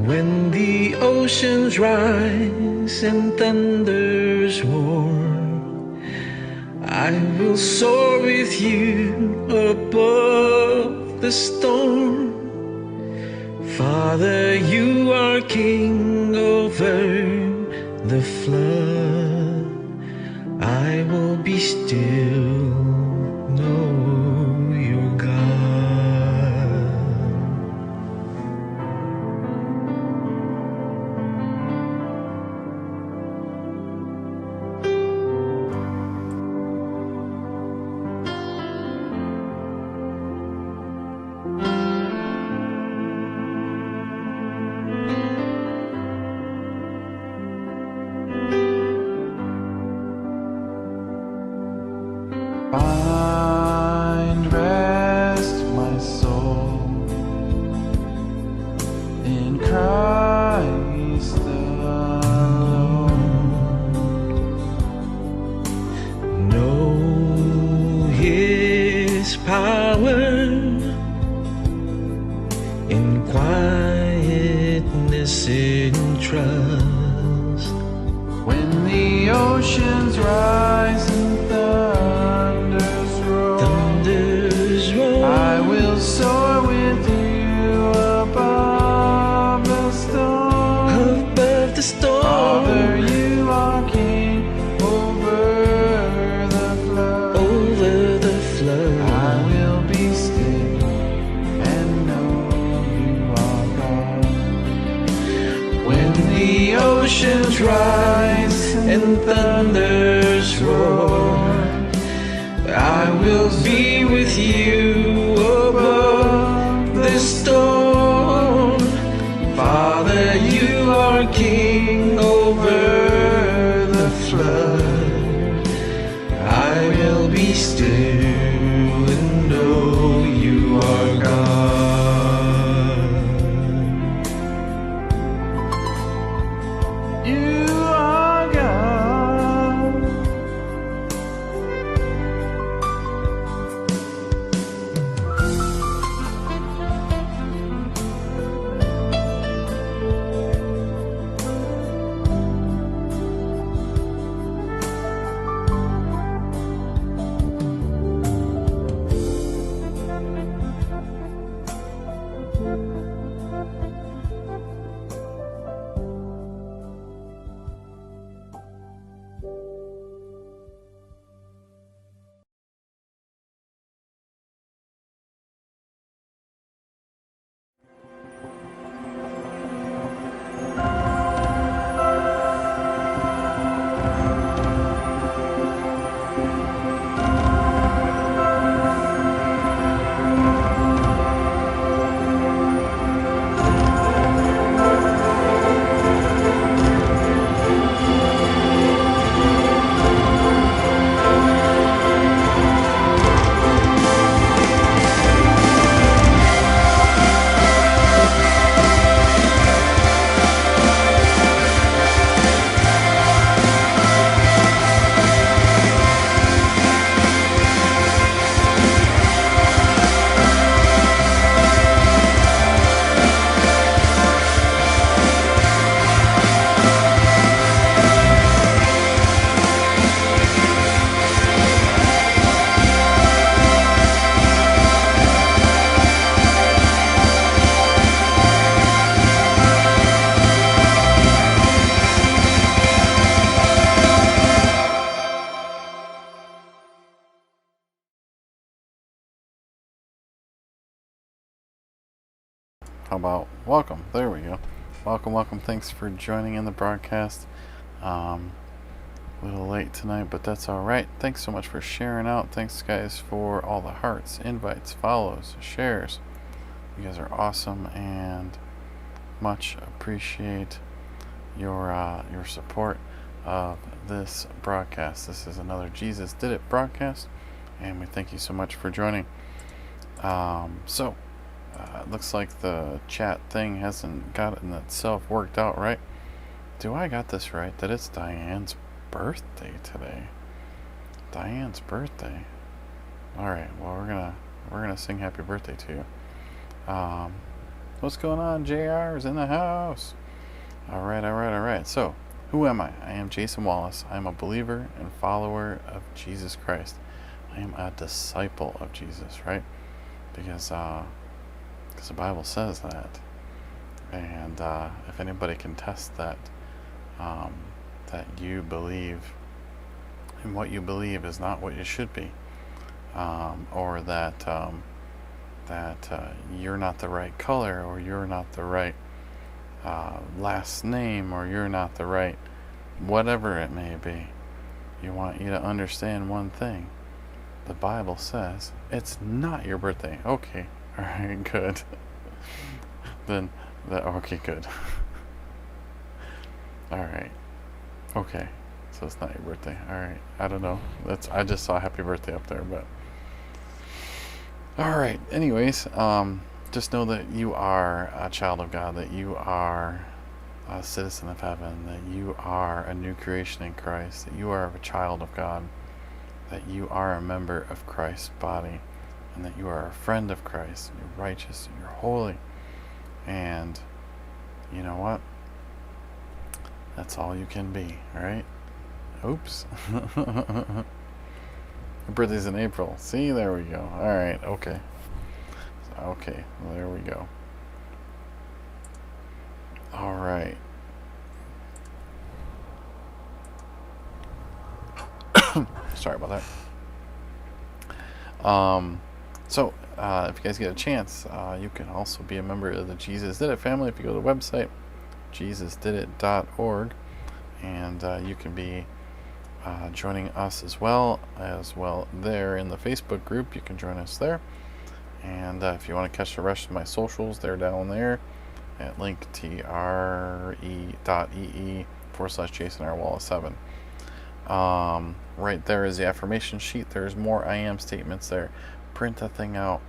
When the oceans rise and thunders roar, I will soar with you above the storm. Father, you are king over the flood. I will be still, know you're God. Find rest, my soul, in Christ alone. Know His power in quietness, in trust. When the oceans rise and thunders roar, I will soar with you above the storm. Above the storm. Father, you are king over the flood. Over the flood. I will be still and know you are God. When the oceans rise and thunders roar, I will be with you above the storm. Father, you are king over the flood. I will be still and know you are God. You are God. How about welcome? There we go. Welcome. Thanks for joining in the broadcast. A little late tonight, but that's all right. Thanks so much for sharing out. Thanks, guys, for all the hearts, invites, follows, shares. You guys are awesome, and much appreciate your support of this broadcast. This is another Jesus Did It broadcast, and we thank you so much for joining. It looks like the chat thing hasn't gotten itself worked out right. Do I got this right? That it's Diane's birthday today. Diane's birthday. All right. Well, we're gonna sing happy birthday to you. What's going on? JR is in the house. All right. So, who am I? I am Jason Wallace. I am a believer and follower of Jesus Christ. I am a disciple of Jesus, right? Because the Bible says that. And if anybody can test that, that you believe, and what you believe is not what you should be, or that you're not the right color, or you're not the right last name, or you're not the right whatever it may be. You want you to understand one thing. The Bible says it's not your birthday. Okay, all right, good. Okay, good. All right, okay. So it's not your birthday. All right, I don't know. I just saw happy birthday up there, but all right. Anyways, just know that you are a child of God, that you are a citizen of heaven, that you are a new creation in Christ, that you are a child of God, that you are a member of Christ's body, and that you are a friend of Christ, and you're righteous, and you're holy. And you know what? That's all you can be, alright? Oops. Your birthday's in April. See, there we go. Alright, okay. Okay, well, there we go. Alright. Sorry about that. So, if you guys get a chance, you can also be a member of the Jesus Did It family if you go to the website, jesusdidit.org, and you can be joining us as well there in the Facebook group. You can join us there. And if you want to catch the rest of my socials, they're down there at linktr.ee/JasonRWallace7. Right there is the affirmation sheet. There's more I am statements there. Print that thing out.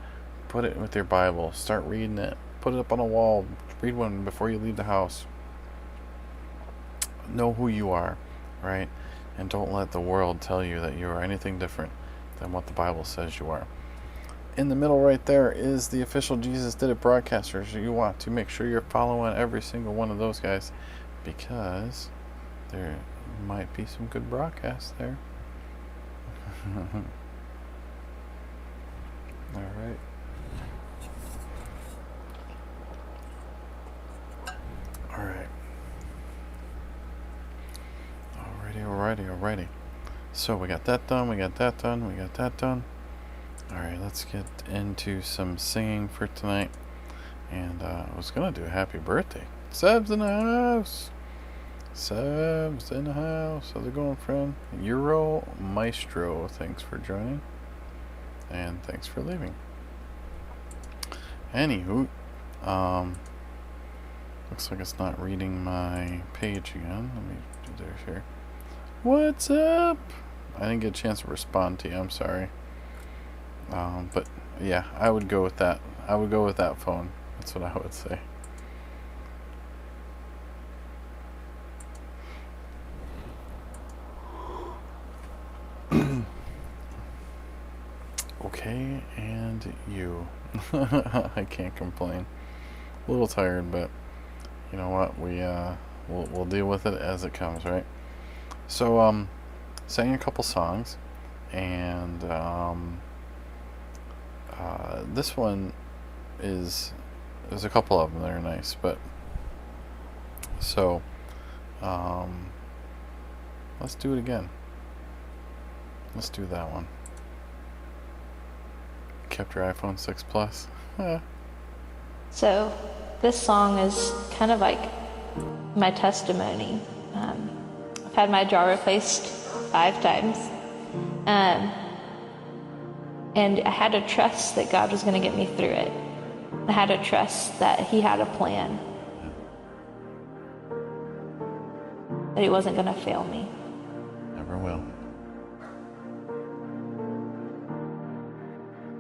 Put it with your Bible. Start reading it. Put it up on a wall. Read one before you leave the house. Know who you are, right? And don't let the world tell you that you are anything different than what the Bible says you are. In the middle right there is the official Jesus Did It broadcasters. You want to make sure you're following every single one of those guys, because there might be some good broadcasts there. Alright. Alright. Alrighty. So we got that done, we got that done. Alright, let's get into some singing for tonight. And I was gonna do a happy birthday. Seb's in the house. How's it going, friend? Euro Maestro, thanks for joining. And thanks for leaving. Anywho, looks like it's not reading my page again. Let me do this here. What's up? I didn't get a chance to respond to you. I'm sorry. But yeah, I would go with that. I would go with that phone. That's what I would say. Okay, and you. I can't complain. A little tired, but you know what? We'll deal with it as it comes, right? So sang a couple songs, and this one there's a couple of them that are nice, but so let's do it again. Let's do that one. Kept your iPhone 6 Plus. So this song is kind of like my testimony. I've had my jaw replaced 5 times. And I had to trust that God was going to get me through it. I had to trust that He had a plan. That He wasn't going to fail me. Never will.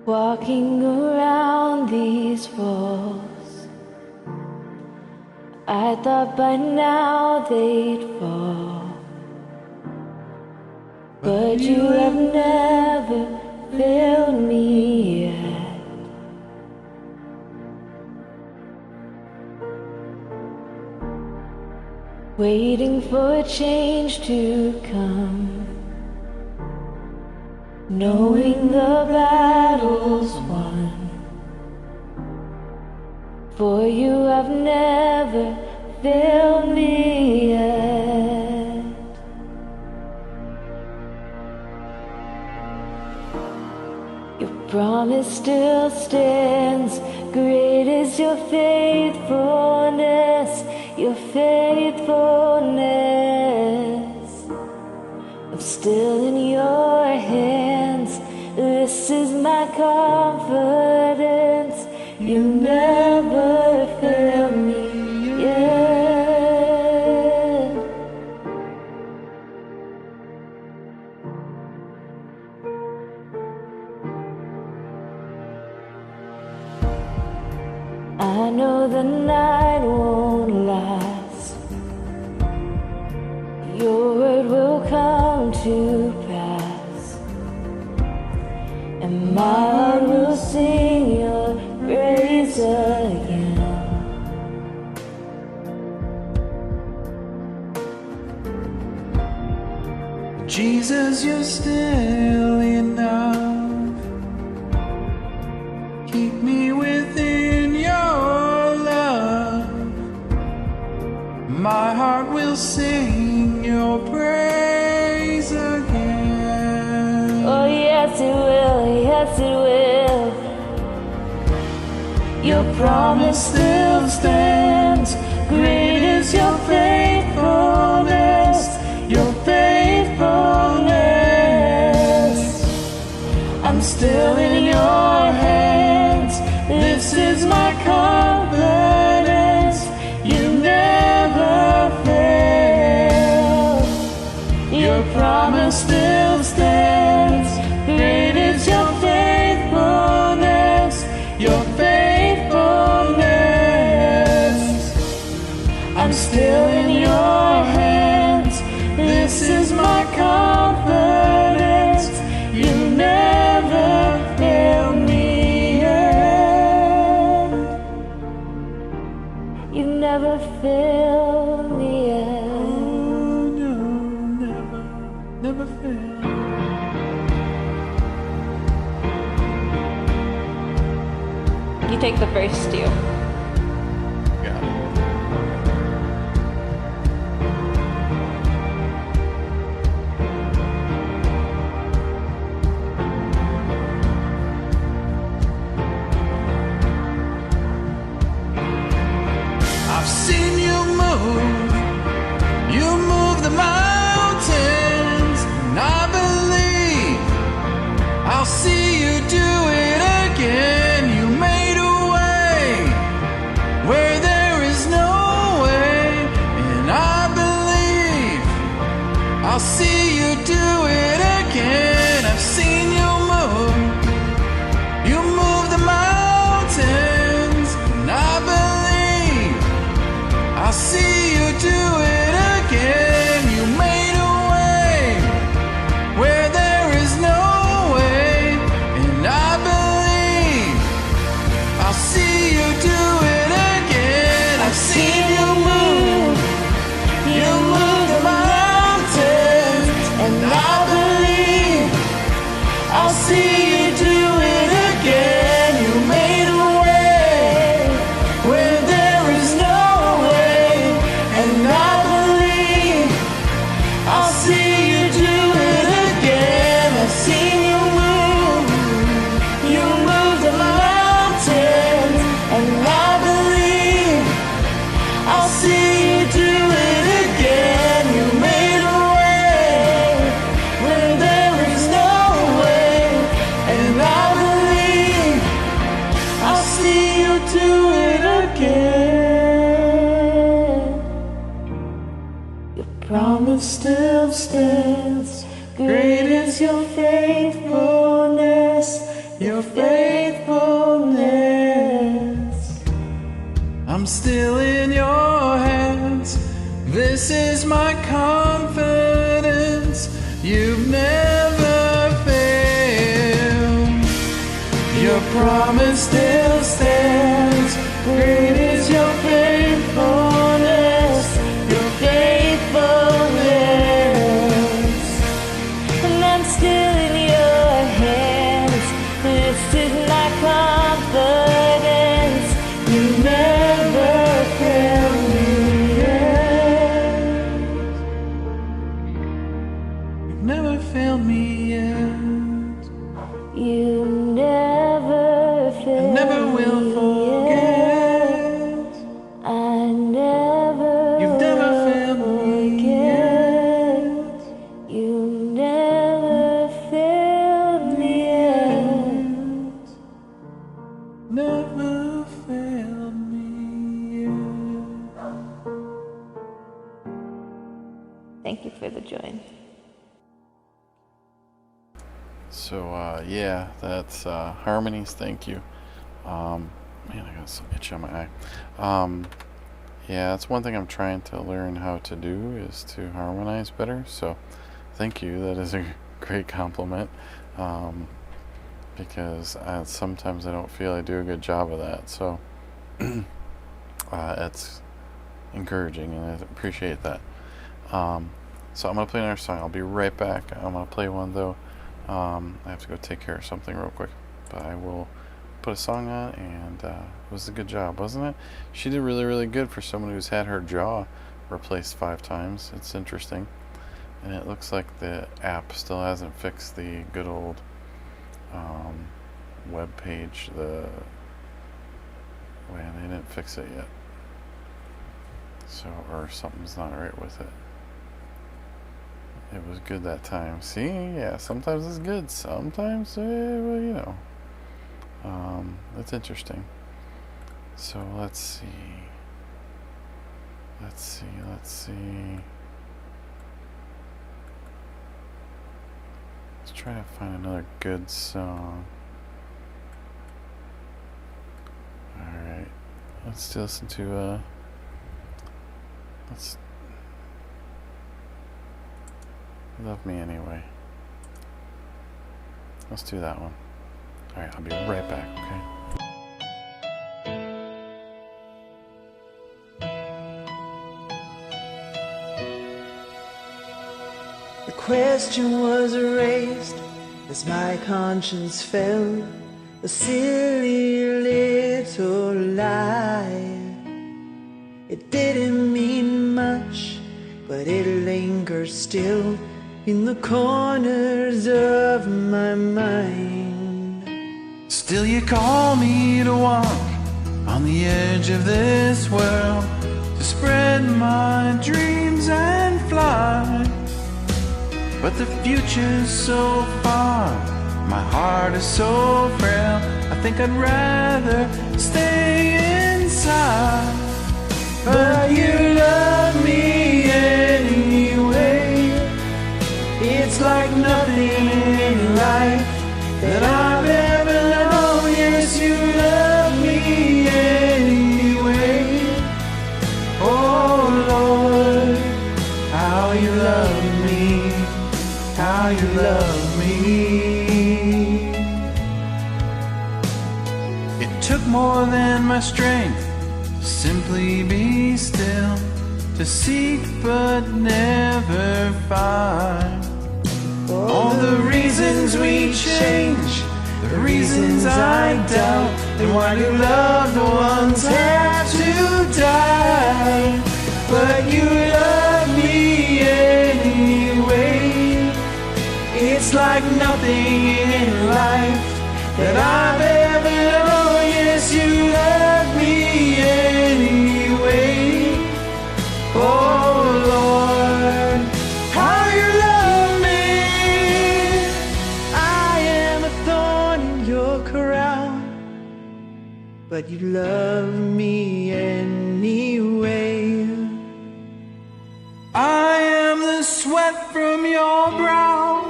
Walking around these walls, I thought by now they'd fall, but you have never failed me yet. waiting for a change to come, knowing the battle's won. For you have never failed me yet. Your promise still stands. Great is your faithfulness, your faithfulness. I'm still in your hands. This is my confidence. You never failed me yet. I know the night won't last. Your word will come to pass, and my heart will sing your praise again. Jesus, you're still enough. Keep me within your love. My heart will sing your praise again. Oh yes it will, yes it will. Your promise still stands. Great is your faithfulness, your faithfulness. I'm still in your hands. This is my confidence. You never fail. Your promise still stands. Great is your faithfulness, your faithfulness. I'm still in your hands. This is my confidence. You never fail me yet. You never fail me yet. Oh, no, never, never fail. You take the first two. Got it. I've seen you move. You move the mountains, and I believe I'll see you do it again. You made a way where there is no way, and I believe I'll see you do it again. I've seen you move. You move the mountains, and I believe I'll see you do it again. You made a way where there is no way, and I believe I'll see you do it again. I've seen you move. You move the mountains, and I believe I'll see you do it again. You made a way where there is no way, and I believe I'll see you do it again. I've seen you move. You move the mountains, and I believe I'll see you do it again. You made a way where there is no way, and I believe I'll see you do it again. Your promise still stands. Great is your faithfulness, your faithfulness. I'm still in your hands. This is my confidence. You've never failed. Your promise still stands. Great is your faithfulness, your faithfulness. Thank you for the join. So, yeah, that's harmonies. Thank you. Man, I got some itch on my eye. Yeah, that's one thing I'm trying to learn how to do is to harmonize better. So, thank you. That is a great compliment. Because sometimes I don't feel I do a good job of that. So, it's encouraging, and I appreciate that. So I'm gonna play another song. I'll be right back. I'm gonna play one though. I have to go take care of something real quick, but I will put a song on, and it was a good job, wasn't it? She did really, really good for someone who's had her jaw replaced 5 times. It's interesting, and it looks like the app still hasn't fixed the good old web page. They didn't fix it yet. So, or something's not right with it. It was good that time. See, yeah, sometimes it's good. Sometimes, well, you know. That's interesting. So let's see. Let's try to find another good song. Alright. Let's listen to, Love Me Anyway. Let's do that one. Alright, I'll be right back, okay? The question was erased as my conscience fell, a silly little lie. It didn't mean much, but it lingers still in the corners of my mind. Still you call me to walk on the edge of this world, to spread my dreams and fly. But the future's so far, my heart is so frail, I think I'd rather stay inside. But you love me anyway. It's like nothing in life that I've ever known. Yes, you love me anyway. Oh Lord, how you love me, how you love me. It took more than my strength to simply be still, to seek but never find. All the reasons we change, the reasons I doubt, and why do loved ones have to die? But you love me anyway. It's like nothing in life that I've ever known. Yes, you love me anyway. Oh Lord, how you love me. I am a thorn in your crown, but you love me anyway. I am the sweat from your brow,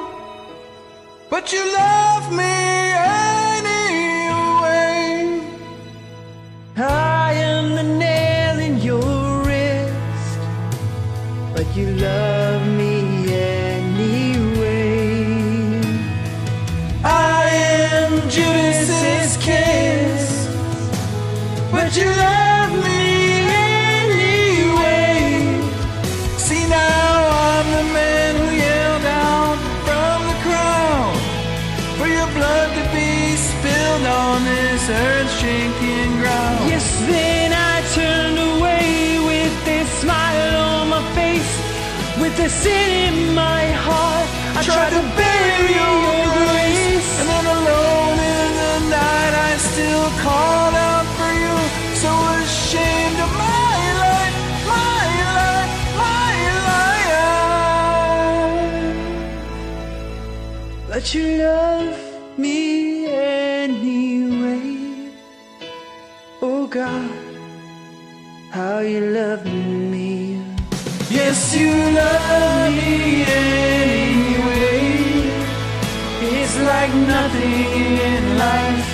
but you love me anyway. I am the nail in your wrist, but you love me anyway. I am Judas's kiss, but you love me anyway. See, now I'm the man who yelled out from the crowd for your blood to be spilled on this earth-shaking ground. Yes, then I turned away with this smile on my face, with the sin in my heart. I tried to bury your grace, and then alone in the night I still called out for you, so ashamed of my life, my life, my life. but you love me anyway. Oh God, how you love me. Yes, you love me anyway. It's like nothing in life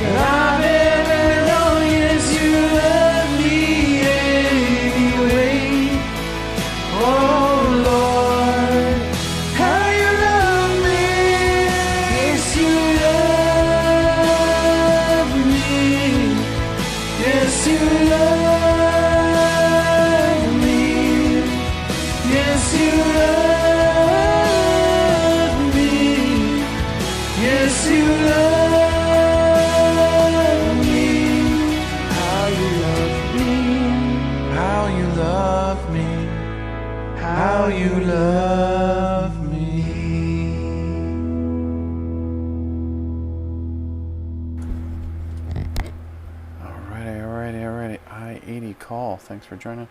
that I've ever known. Yes, you love me anyway. Oh Lord, how you love me. Yes, you love me. Yes, you love me. Yes, you love me. Yes, you love me. How you love me. How you love me. How you love me. Alrighty. I-80 call. Thanks for joining.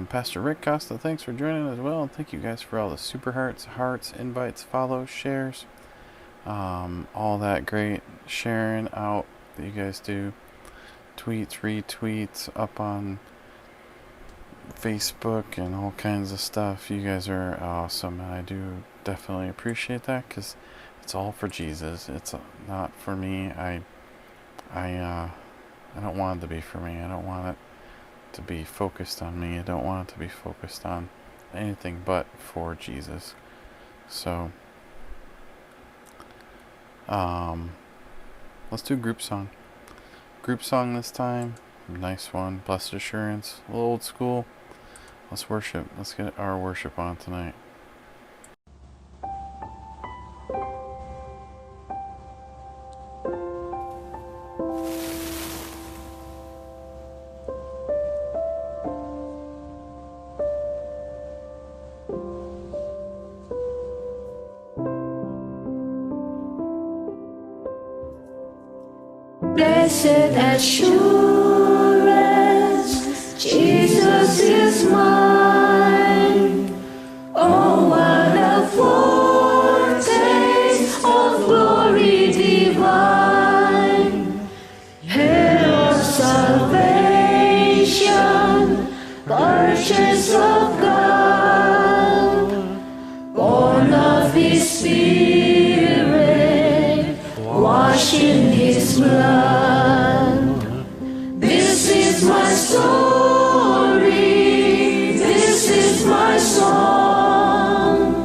Pastor Rick Costa, thanks for joining as well. And thank you guys for all the super hearts, invites, follows, shares. All that great sharing out that you guys do. Tweets, retweets, up on Facebook and all kinds of stuff. You guys are awesome, and I do definitely appreciate that, because it's all for Jesus. It's not for me. I don't want it to be for me. I don't want it to be focused on me. I don't want it to be focused on anything but for Jesus. So let's do group song this time. Nice one. Blessed Assurance, a little old school. Let's worship. Let's get our worship on tonight. Blessed assurance, Jesus is mine. Oh, what a foretaste of glory divine. Heir of salvation, purchase of God, born of His Spirit, washed in His blood. This is my story, this is my song,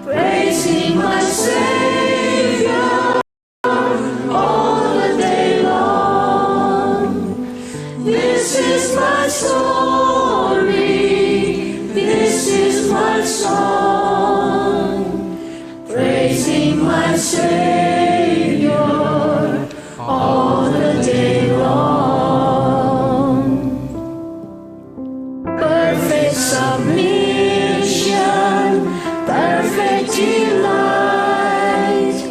praising my Savior all the day long. This is my story, this is my song, praising my Savior all the day long. Perfect submission, perfect delight,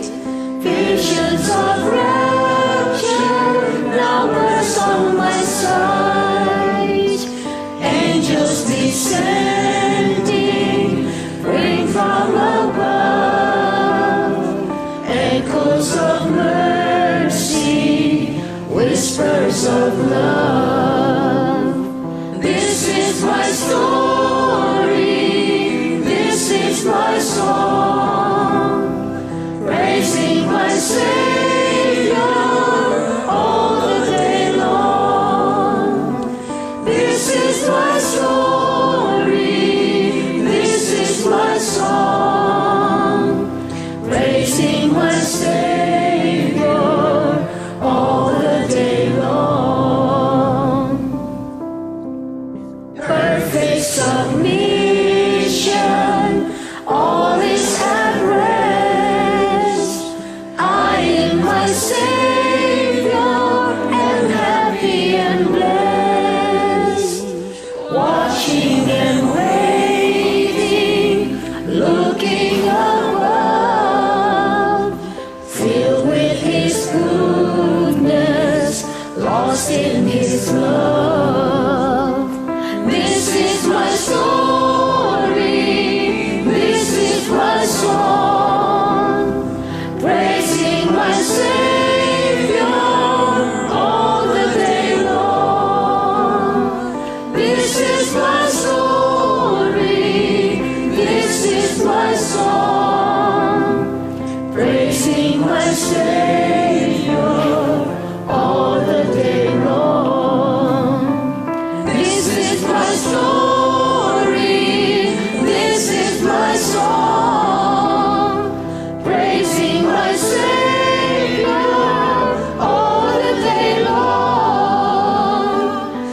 visions of rapture now burst on my sight. Angels descending, bring from above echoes of mercy, whispers of love. This is my story, this is my song, praising my Savior all the day long. This is my story, this is my song, praising my Savior all the day long. Perfect submission, all is at rest. I am my Savior and happy and blessed, watching and waiting, looking above, filled with His goodness, lost in His love. This is my story. my story. This is my song, praising my Savior all the day long.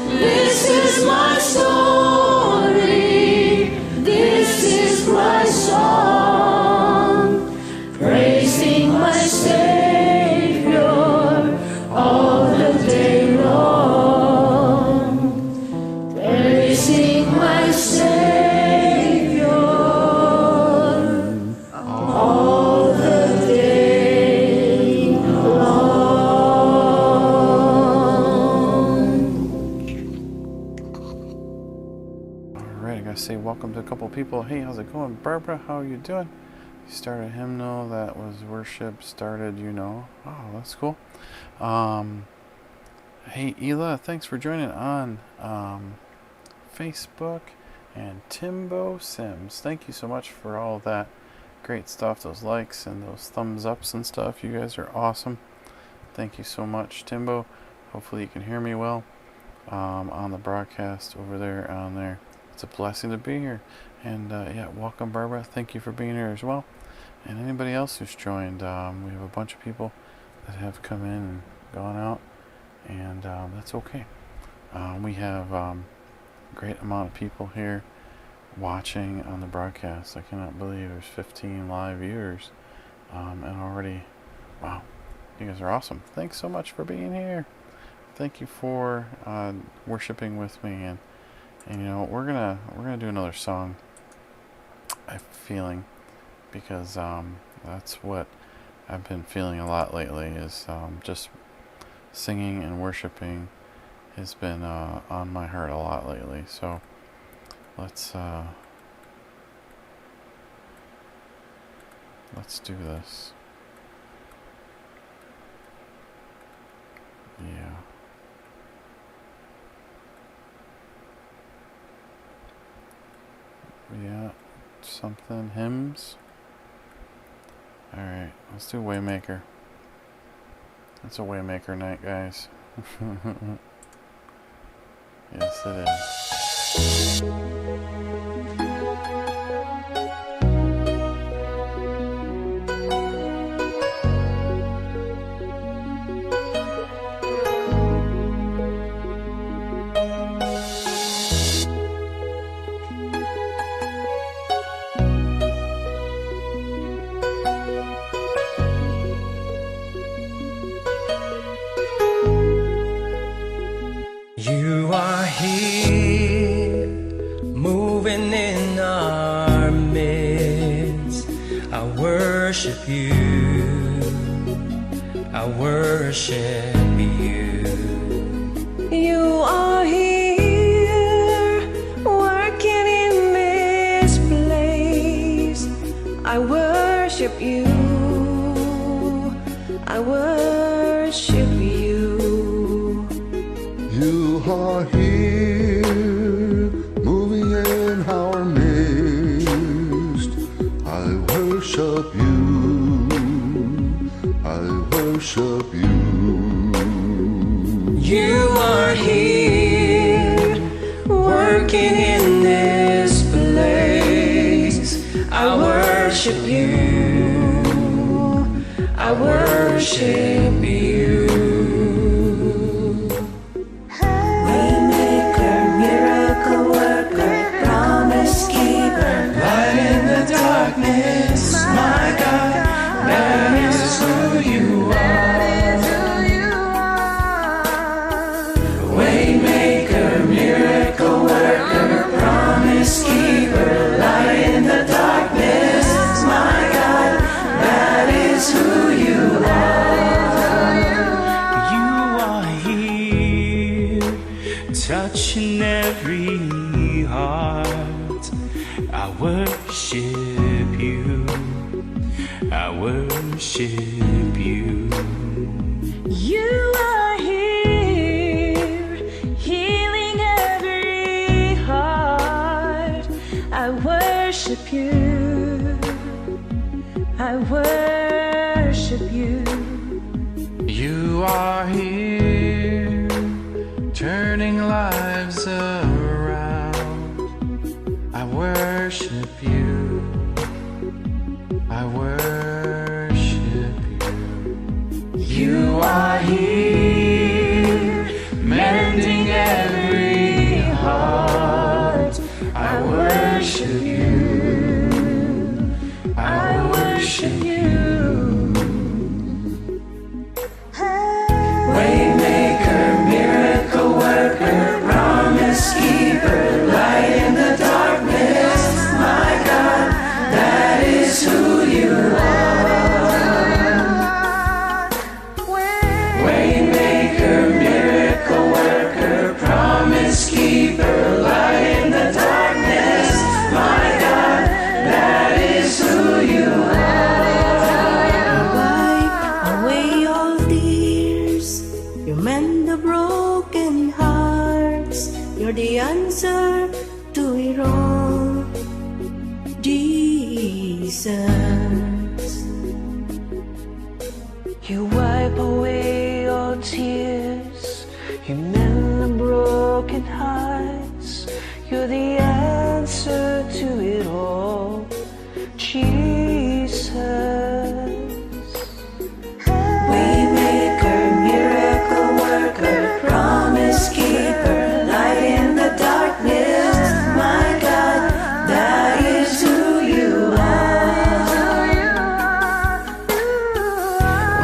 This is my story. This is my song, praising my Savior all the day long. Praising my Savior all the day long. Alright, I gotta say welcome to a couple people. Hey, how's it going? Barbara, how are you doing? You started a hymnal that was worship started, you know. Oh, that's cool. Hey, Ela, thanks for joining on Facebook. And Timbo Sims, thank you so much for all that great stuff, those likes and those thumbs ups and stuff. You guys are awesome. Thank you so much, Timbo. Hopefully you can hear me well on the broadcast over there on there. It's a blessing to be here. And yeah, welcome, Barbara. Thank you for being here as well. And anybody else who's joined, we have a bunch of people that have come in and gone out, and that's okay. We have a great amount of people here watching on the broadcast. I cannot believe there's 15 live viewers, and already, wow, you guys are awesome. Thanks so much for being here. Thank you for worshiping with me, and you know, we're gonna do another song, I'm feeling, because that's what I've been feeling a lot lately, is just singing and worshiping has been on my heart a lot lately. So let's do this. Yeah. Yeah, something, hymns. Alright, let's do Waymaker. It's a Waymaker night, guys. Yes, it is. You are here, moving in our midst. I worship you, I worship you. You are here, working in this place. I worship you, I worship you. You are here, moving in our midst. I worship you, I worship you. You are here, working in this place. I worship you, I worship you. Waymaker, miracle worker, promise keeper, light in the darkness, my God, that is who you are. Waymaker, miracle worker, promise keeper, light in the darkness, my God, that is who you are. You are here, touching every heart. I worship you, I worship you. You are here, healing every heart. I worship you, I worship you. You are here, turning lives around. worship you. I worship you. You are here, mending every heart. I worship you. I worship you. Waymaker, miracle worker, promise keeper, light in the darkness. My God, that is who you are. Waymaker, miracle worker, promise keeper, light in the darkness. My God, that is who you are. Wipe away all tears. You mend the broken hearts. You're the answer to it all, Jesus. You wipe away all tears. You mend the broken hearts. You're the answer to it all, Jesus. Waymaker, miracle worker, promise keeper, light in the darkness. My God, that is who you are.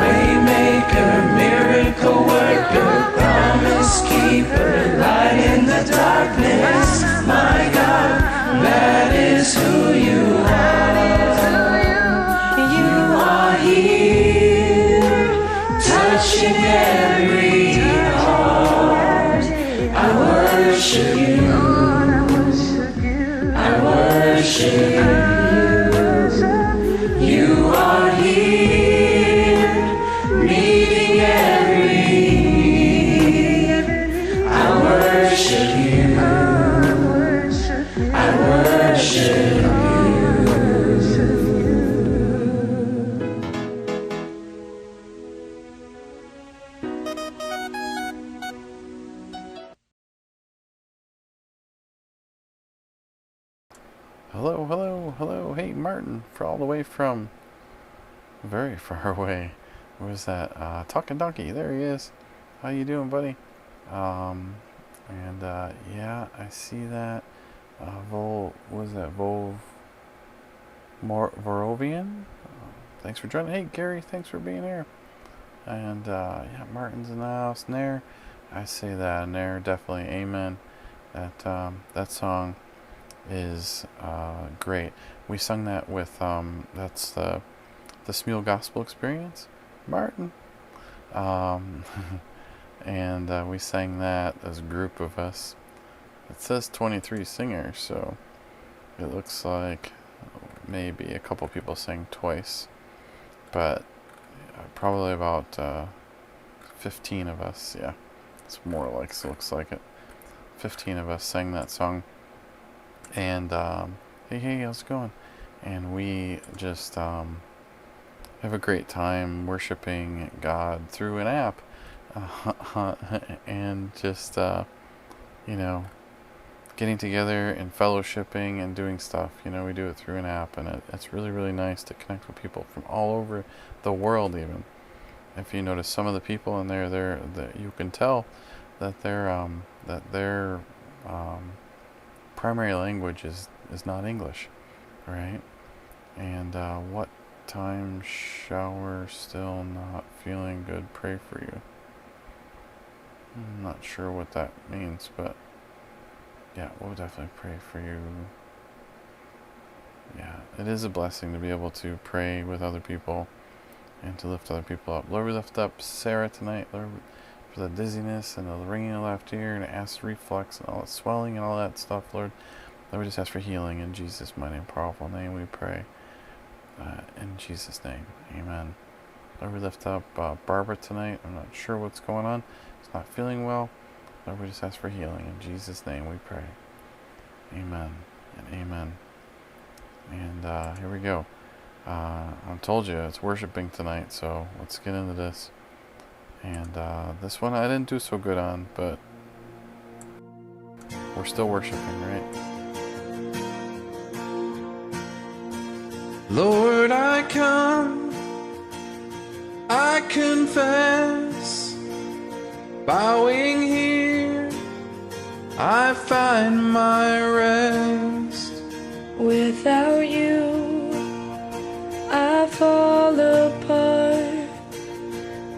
Waymaker, miracle worker, promise keeper, light in the darkness. My God, that is who you are. You are here, touching every heart. I worship you. I worship you. You are here, meeting every need. I worship you. I worship you. Hello, hello, hello. Hey, Martin, for all the way from very far away. Where was that? Talking Donkey. There he is. How you doing, buddy? Yeah, I see that. What was that? Vorovian? Thanks for joining. Hey, Gary, thanks for being here. And, yeah, Martin's in the house. Nair, I say that. Nair, definitely. Amen. That song is great. We sung that with that's the Smule Gospel Experience, Martin, and we sang that as a group of us. It says 23 singers, so it looks like maybe a couple people sang twice, but probably about 15 of us. Yeah, it's more like it looks like it. 15 of us sang that song. And hey, how's it going? And we just have a great time worshiping God through an app, and just getting together and fellowshipping and doing stuff. We do it through an app, and it's really, really nice to connect with people from all over the world. Even if you notice some of the people in there, you can tell that their primary language is not English, right? And what time shower, still not feeling good, pray for you. I'm not sure what that means, but yeah, we'll definitely pray for you. Yeah, it is a blessing to be able to pray with other people and to lift other people up. Lord, we lift up Sarah tonight, Lord, for the dizziness and the ringing in the left ear and acid reflux and all that swelling and all that stuff, Lord. Lord, we just ask for healing in Jesus' mighty and powerful name we pray. In Jesus' name, amen. Lord, we lift up Barbara tonight. I'm not sure what's going on. She's not feeling well. Lord, we just ask for healing. In Jesus' name we pray. Amen and amen. And here we go. I told you it's worshiping tonight, so let's get into this. And this one I didn't do so good on, but we're still worshiping, right? Lord, I come, I confess, bowing here, I find my rest. Without you, I fall apart.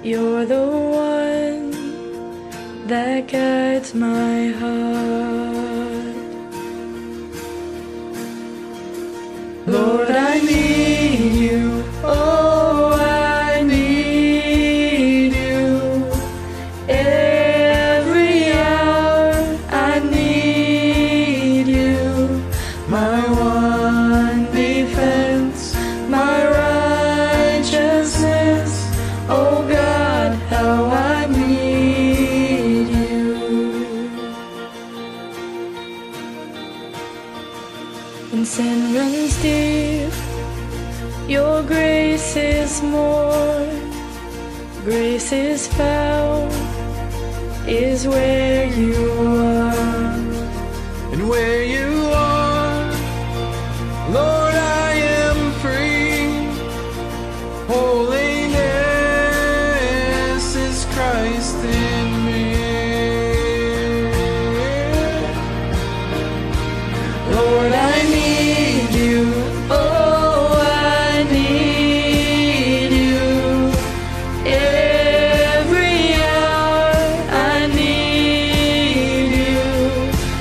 You're the one that guides my heart. Lord, I need you. Oh, I need you. Every hour I need you. My one defense, my righteousness. Oh God, how I need you. When sin runs deep, your grace is more. Grace is found, is where you are. And where you are, Lord, I am free. Holiness is Christ in me. Lord, I need you. Oh, I need you. Every hour I need you.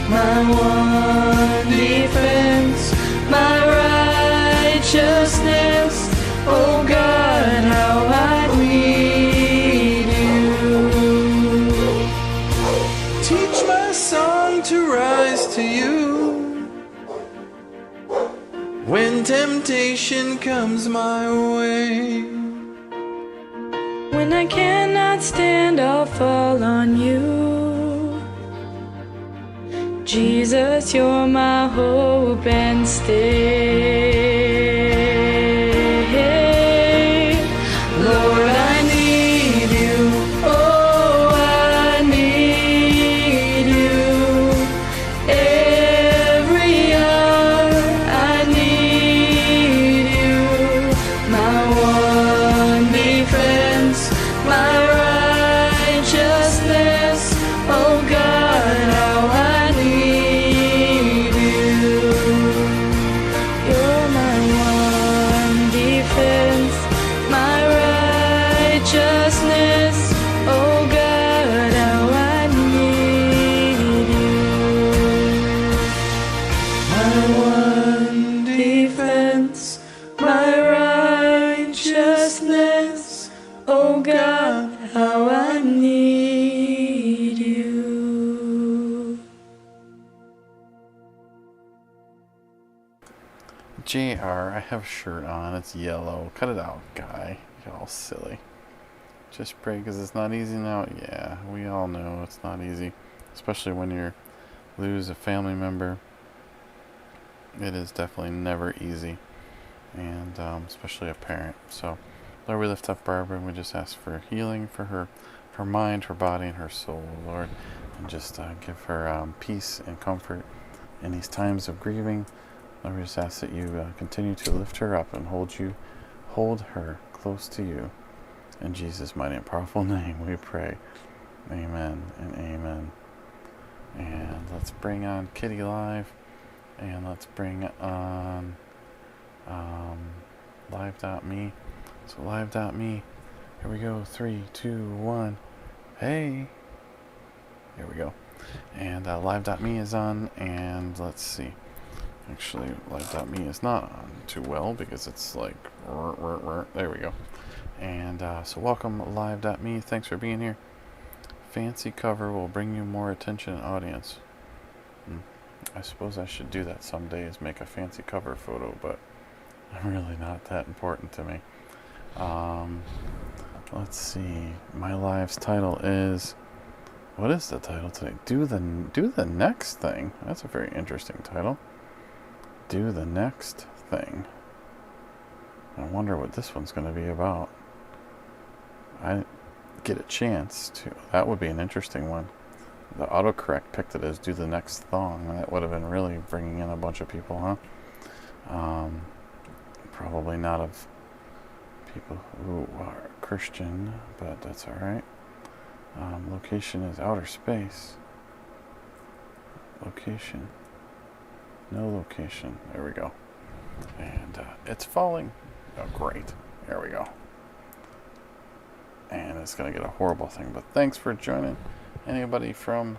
My one defense, my righteousness. Oh God, how I need you. Teach my song to rise to you. When temptation comes my way. When I cannot stand, I'll fall on you. Jesus, you're my hope and stay. Lord, I need you. Oh, I need you. Every hour I need you. My one defense, my righteousness. Oh God, how I need you. You're my one defense, my righteousness. Oh God, how I need you. My one defense, my righteousness. Oh God, how I need you. JR, I have a shirt on. It's yellow. Cut it out, guy. You're all silly. Just pray because it's not easy now. Yeah, we all know it's not easy. Especially when you lose a family member. It is definitely never easy. And especially a parent. So, Lord, we lift up Barbara and we just ask for healing for her mind, her body, and her soul, Lord. And just give her peace and comfort in these times of grieving. Lord, we just ask that you continue to lift her up and hold her close to you. In Jesus' mighty and powerful name we pray. Amen and amen. And let's bring on Kitty Live. And let's bring on Live.me. So Live.me. Here we go. 3, 2, 1. Hey. Here we go. And Live.me is on. And let's see. Actually, Live.me is not on too well because it's like, there we go. And so welcome Live.me. Thanks for being here. Fancy cover will bring you more attention and audience. I suppose I should do that some days, make a fancy cover photo, but really not that important to me. Let's see. My live's title is, what is the title today? Do the next thing. That's a very interesting title. Do the next thing. I wonder what this one's going to be about. I get a chance to. That would be an interesting one. The autocorrect picked it as do the next thong. That would have been really bringing in a bunch of people, huh? Probably not of people who are Christian, but that's alright. Location is outer space. Location. No location. There we go. And it's falling. Oh, great. There we go. And it's going to get a horrible thing. But thanks for joining. Anybody from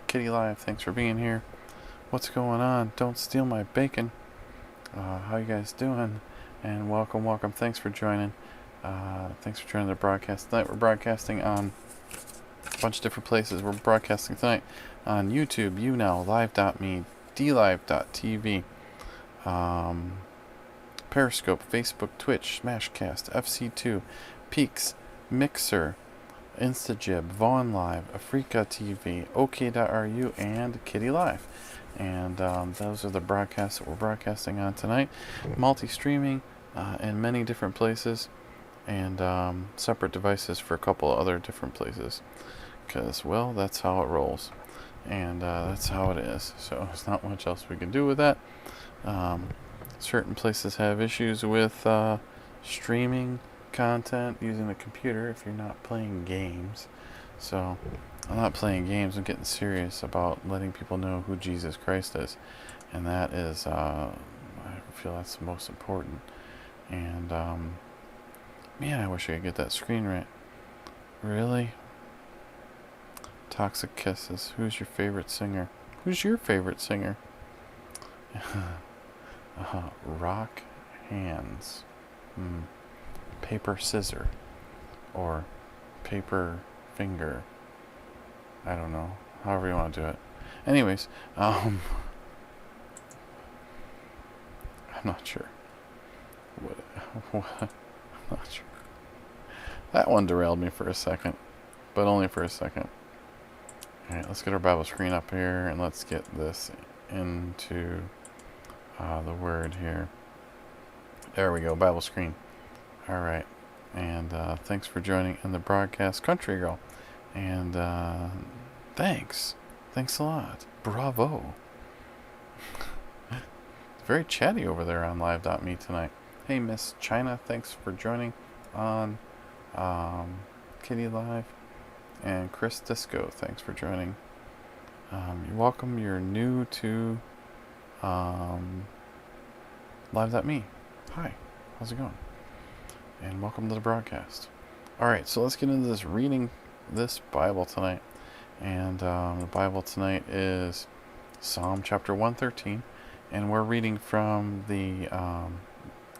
Kitty Live, thanks for being here. What's going on? Don't steal my bacon. How you guys doing? And welcome, welcome. Thanks for joining. Thanks for joining the broadcast tonight. We're broadcasting on a bunch of different places. We're broadcasting tonight on YouTube, YouNow, Live.me, DLive.tv, Periscope, Facebook, Twitch, Smashcast, FC2, Peaks, Mixer, Instajib, Vaughn Live, Africa TV, OK.ru, and Kitty Live. And those are the broadcasts that we're broadcasting on tonight. Multi-streaming in many different places, and separate devices for a couple other different places. Because, well, that's how it rolls. And that's how it is. So there's not much else we can do with that. Certain places have issues with streaming content using the computer if you're not playing games. So I'm not playing games. I'm getting serious about letting people know who Jesus Christ is. And that is, I feel that's the most important. And, man, I wish I could get that screen right. Really? Toxic Kisses. Who's your favorite singer? Who's your favorite singer? Rock Hands. Paper Scissor. Or Paper Finger. I don't know. However you want to do it. Anyways, I'm not sure. I'm not sure. That one derailed me for a second. But only for a second. Alright, let's get our Bible screen up here and let's get this into the Word here. There we go, Bible screen. Alright, and thanks for joining in the broadcast, Country Girl. And thanks. Thanks a lot. Bravo. Very chatty over there on Live.me tonight. Hey, Miss China, thanks for joining on Kitty Live. And Chris Disco, thanks for joining. You're welcome. You're new to Live.me. Hi, how's it going? And welcome to the broadcast. Alright, so let's get into this reading this Bible tonight. And the Bible tonight is Psalm chapter 113. And we're reading from the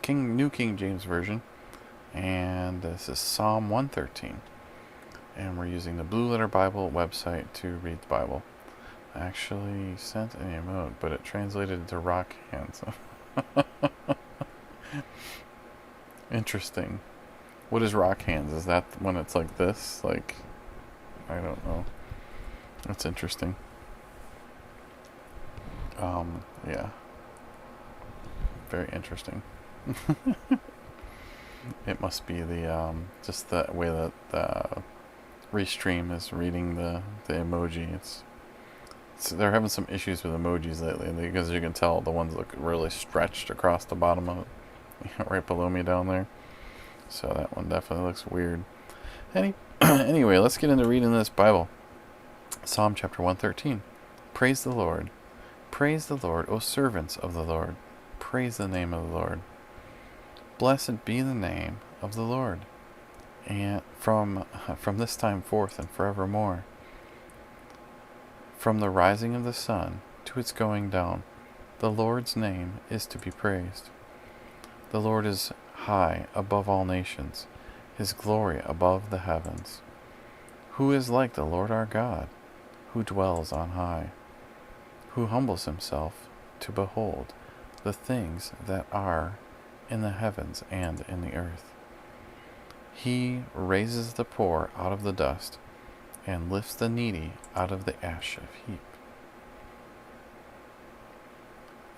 New King James Version. And this is Psalm 113. And we're using the Blue Letter Bible website to read the Bible. I actually sent an emote, but it translated to rock hands. Interesting. What is rock hands? Is that when it's like this? Like, I don't know. That's interesting. Yeah. Very interesting. It must be the, just the way that the Restream is reading the emoji. It's they're having some issues with emojis lately because you can tell the ones look really stretched across the bottom of it, right below me down there. So that one definitely looks weird. Anyway, let's get into reading this Bible. Psalm chapter 113. Praise the Lord. Praise the Lord, O servants of the Lord. Praise the name of the Lord. Blessed be the name of the Lord, and from this time forth and forevermore. From the rising of the sun to its going down, the Lord's name is to be praised. The Lord is high above all nations, his glory above the heavens. Who is like the Lord our God, who dwells on high, who humbles himself to behold the things that are in the heavens and in the earth? He raises the poor out of the dust and lifts the needy out of the ash of heap,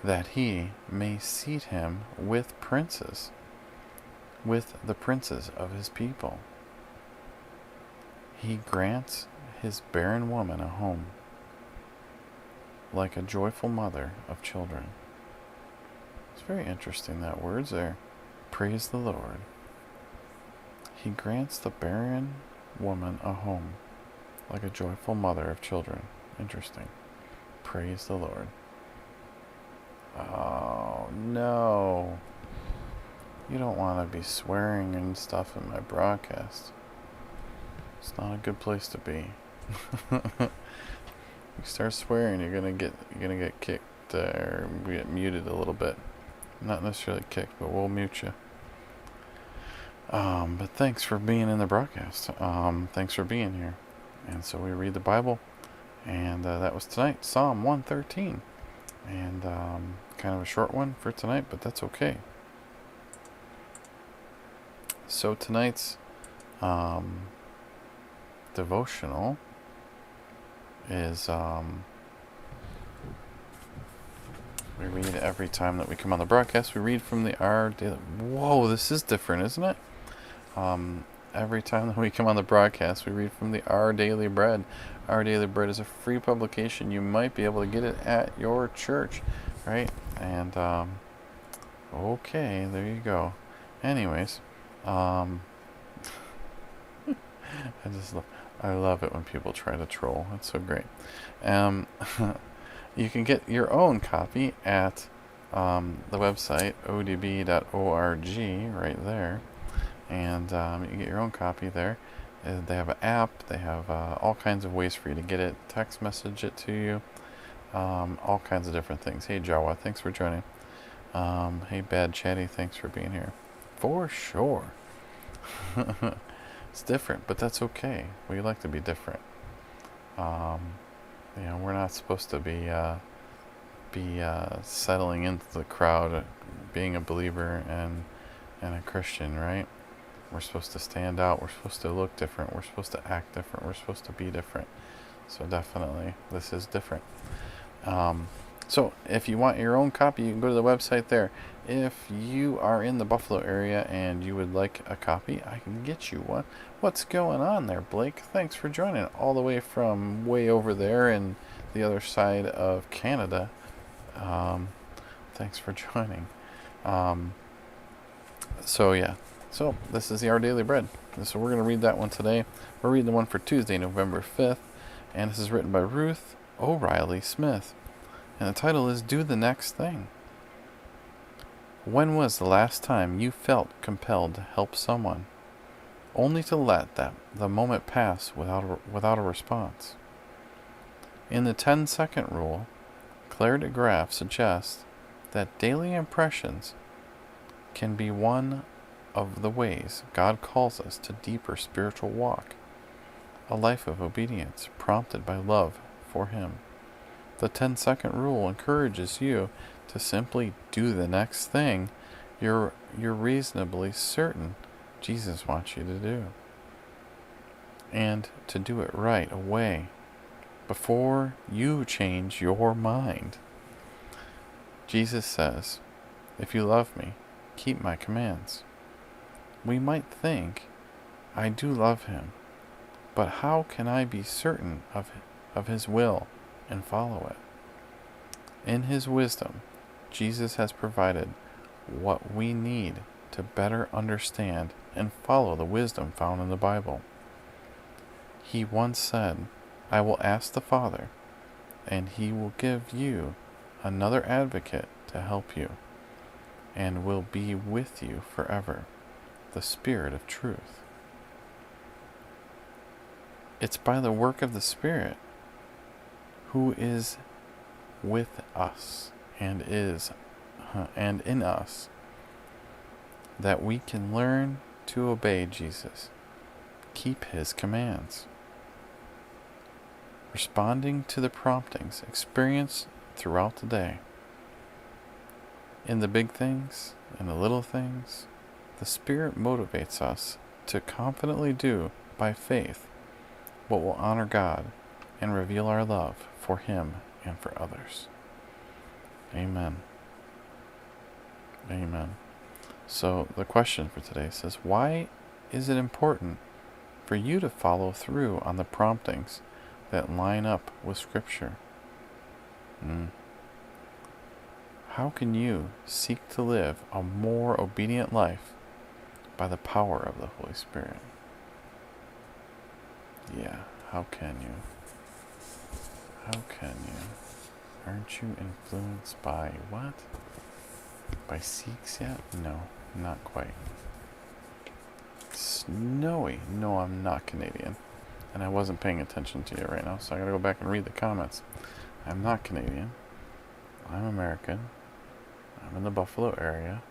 that he may seat him with princes, with the princes of his people. He grants his barren woman a home, like a joyful mother of children. It's very interesting, that words there. Praise the Lord. He grants the barren woman a home, like a joyful mother of children. Interesting. Praise the Lord. Oh, no. You don't want to be swearing and stuff in my broadcast. It's not a good place to be. You start swearing, you're gonna get kicked or get muted a little bit. Not necessarily kicked, but we'll mute you. But thanks for being in the broadcast. Thanks for being here. And so we read the Bible, and that was tonight, Psalm 113, and kind of a short one for tonight, but that's okay. So tonight's devotional is we read every time that we come on the broadcast. We read from the Our Daily. Whoa, this is different, isn't it? Every time that we come on the broadcast, we read from the Our Daily Bread. Our Daily Bread is a free publication. You might be able to get it at your church, right? And okay, there you go. Anyways, I love it when people try to troll. It's so great. You can get your own copy at the website odb.org right there, and you can get your own copy there. They have an app. They have all kinds of ways for you to get it. Text message it to you. All kinds of different things. Hey Jawa, thanks for joining. Hey Bad Chatty, thanks for being here. For sure. It's different, but that's okay. We like to be different. We're not supposed to be settling into the crowd, being a believer and a Christian, right? We're supposed to stand out. We're supposed to look different. We're supposed to act different. We're supposed to be different. So definitely, this is different. So if you want your own copy, you can go to the website there. If you are in the Buffalo area and you would like a copy, I can get you one. What's going on there, Blake? Thanks for joining all the way from way over there in the other side of Canada. Thanks for joining. So this is the Our Daily Bread. So we're going to read that one today. We're reading the one for Tuesday, November 5th. And this is written by Ruth O'Reilly Smith. And the title is Do the Next Thing. When was the last time you felt compelled to help someone, only to let the moment pass without a response? In the 10-second rule, Claire DeGraff suggests that daily impressions can be one of the ways God calls us to deeper spiritual walk, a life of obedience prompted by love for Him. The 10-second rule encourages you to simply do the next thing you're reasonably certain Jesus wants you to do, and to do it right away before you change your mind. Jesus says, "If you love me, keep my commands." We might think, I do love Him, but how can I be certain of His will and follow it? In His wisdom, Jesus has provided what we need to better understand and follow the wisdom found in the Bible. He once said, "I will ask the Father, and He will give you another advocate to help you, and will be with you forever, the Spirit of truth." It's by the work of the Spirit, who is with us and in us, that we can learn to obey Jesus, keep His commands, responding to the promptings experienced throughout the day. In the big things and the little things, the Spirit motivates us to confidently do by faith what will honor God and reveal our love for Him and for others. Amen. Amen. So the question for today says, why is it important for you to follow through on the promptings that line up with Scripture? How can you seek to live a more obedient life by the power of the Holy Spirit? Yeah, how can you? How can you? Aren't you influenced by what? By Sikhs yet? No, not quite. Snowy. No, I'm not Canadian. And I wasn't paying attention to you right now, so I gotta go back and read the comments. I'm not Canadian. I'm American. I'm in the Buffalo area.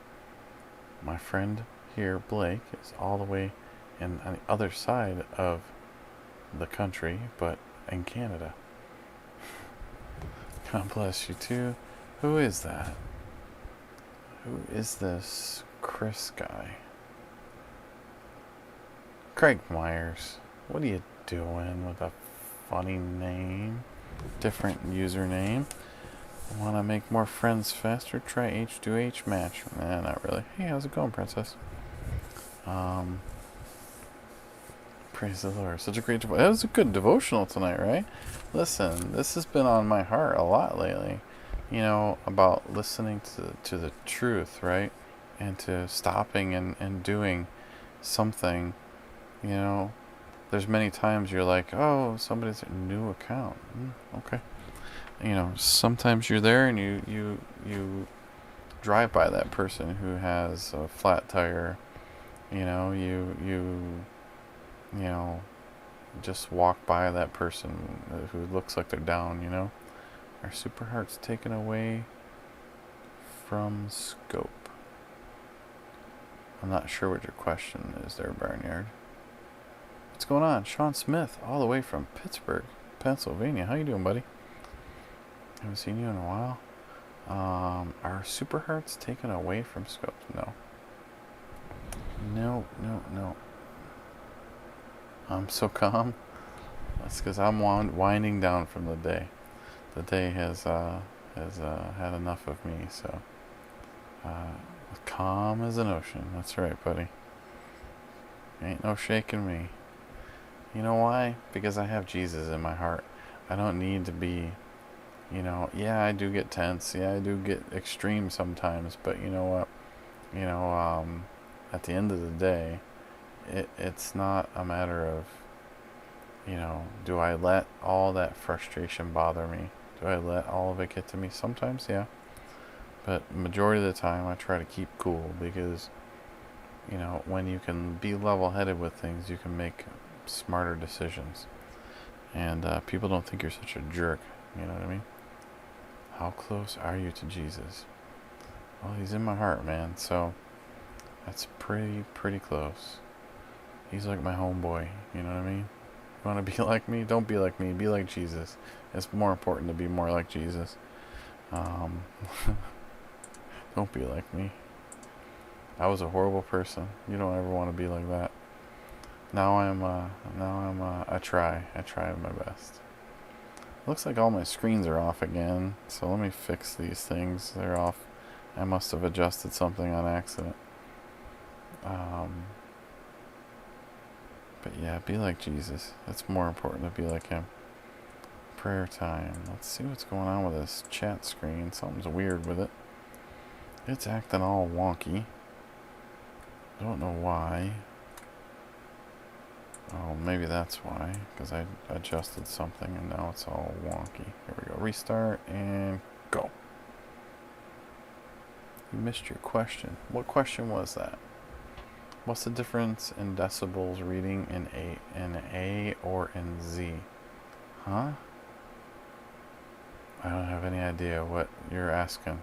My friend here, Blake, is all the way on the other side of the country, but in Canada. God bless you too. Who is that? Who is this Chris guy? Craig Myers. What are you doing with a funny name? Different username. Want to make more friends faster? Try H2H match. Nah, not really. Hey, how's it going, princess? Praise the Lord. Such a great that was a good devotional tonight, right? Listen, this has been on my heart a lot lately. You know, about listening to the truth, right? And to stopping and doing something. You know, there's many times you're like, oh, somebody's a new account. Okay. You know, sometimes you're there and you drive by that person who has a flat tire. You know, you just walk by that person who looks like they're down, you know. Are super hearts taken away from scope? I'm not sure what your question is there, Barnyard. What's going on? Sean Smith, all the way from Pittsburgh, Pennsylvania. How you doing, buddy? Haven't seen you in a while. Are super hearts taken away from scope? No. No. I'm so calm. That's because I'm winding down from the day. The day has had enough of me, so calm as an ocean. That's right, buddy. Ain't no shaking me. You know why? Because I have Jesus in my heart. I don't need to be, you know, yeah, I do get tense. Yeah, I do get extreme sometimes. But you know what? You know, at the end of the day, it's not a matter of, you know, do I let all that frustration bother me? Do I let all of it get to me? Sometimes, yeah. But majority of the time, I try to keep cool because, you know, when you can be level-headed with things, you can make smarter decisions. And people don't think you're such a jerk. You know what I mean? How close are you to Jesus? Well, he's in my heart, man. So that's pretty close. He's like my homeboy. You know what I mean? You want to be like me? Don't be like me. Be like Jesus. It's more important to be more like Jesus. Don't be like me. I was a horrible person. You don't ever want to be like that. I try my best. Looks like all my screens are off again. So let me fix these things. They're off. I must have adjusted something on accident. But yeah, be like Jesus. It's more important to be like him. Prayer time. Let's see what's going on with this chat screen. Something's weird with it. It's acting all wonky. Don't know why. Oh, maybe that's why. Because I adjusted something and now it's all wonky. Here we go. Restart and go. You missed your question. What question was that? What's the difference in decibels reading in A or in Z? Huh? I don't have any idea what you're asking.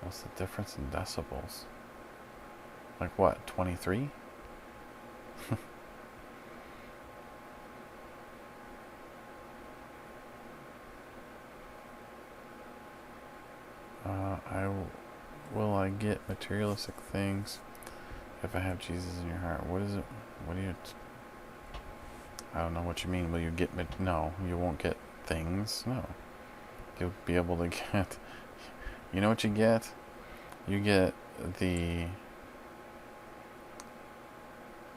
What's the difference in decibels? Like what, 23? Will I get materialistic things if I have Jesus in your heart? What is it? What do you... I don't know what you mean. Will you get... No, you won't get things. No. You'll be able to get... You know what you get? You get the...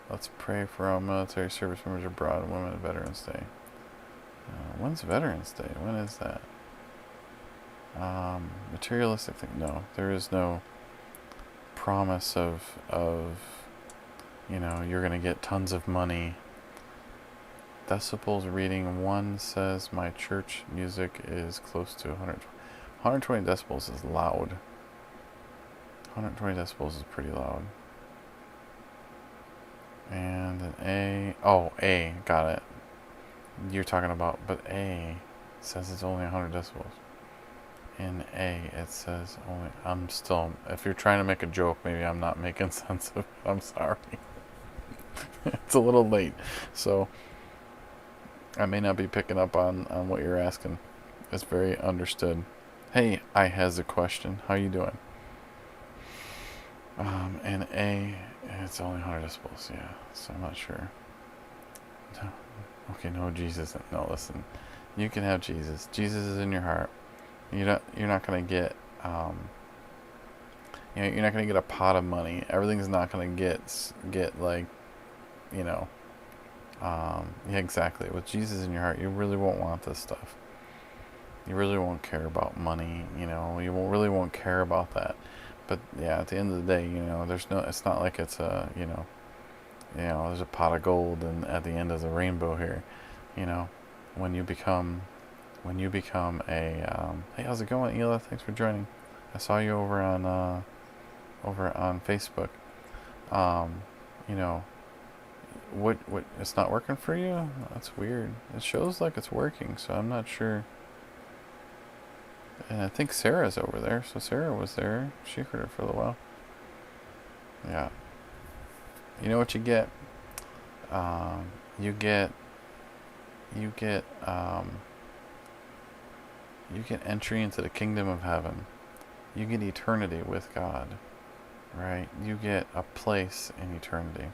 Let's pray for all military service members abroad and women at Veterans Day. When's Veterans Day? When is that? Materialistic thing, no. There is no promise of you know, you're going to get tons of money. Decibels reading 1 says my church music is close to 120 decibels is loud. 120 decibels is pretty loud. And an A. Oh, A. Got it. You're talking about, but A says it's only 100 decibels. In A, it says only. I'm still. If you're trying to make a joke, maybe I'm not making sense of it. I'm sorry. It's a little late, so I may not be picking up on what you're asking. It's very understood. Hey, I has a question. How you doing? And A, it's only 100 decibels. Yeah, so I'm not sure. No. Okay, no Jesus. No, listen. You can have Jesus. Jesus is in your heart. You're not gonna get you know, you're not gonna get a pot of money. Everything's not gonna get like, you know, yeah, exactly. With Jesus in your heart, you really won't want this stuff. You really won't care about money. You know, you really won't care about that. But yeah, at the end of the day, you know, it's not like it's a, you know, there's a pot of gold and at the end of the rainbow here. You know, when you become a hey, how's it going, Ela? Thanks for joining. I saw you over on Facebook. You know, what it's not working for you? That's weird. It shows like it's working, so I'm not sure. And I think Sarah's over there, so Sarah was there. She heard it for a little while. Yeah. You know what you get? You get entry into the kingdom of heaven. You get eternity with God, right? You get a place in eternity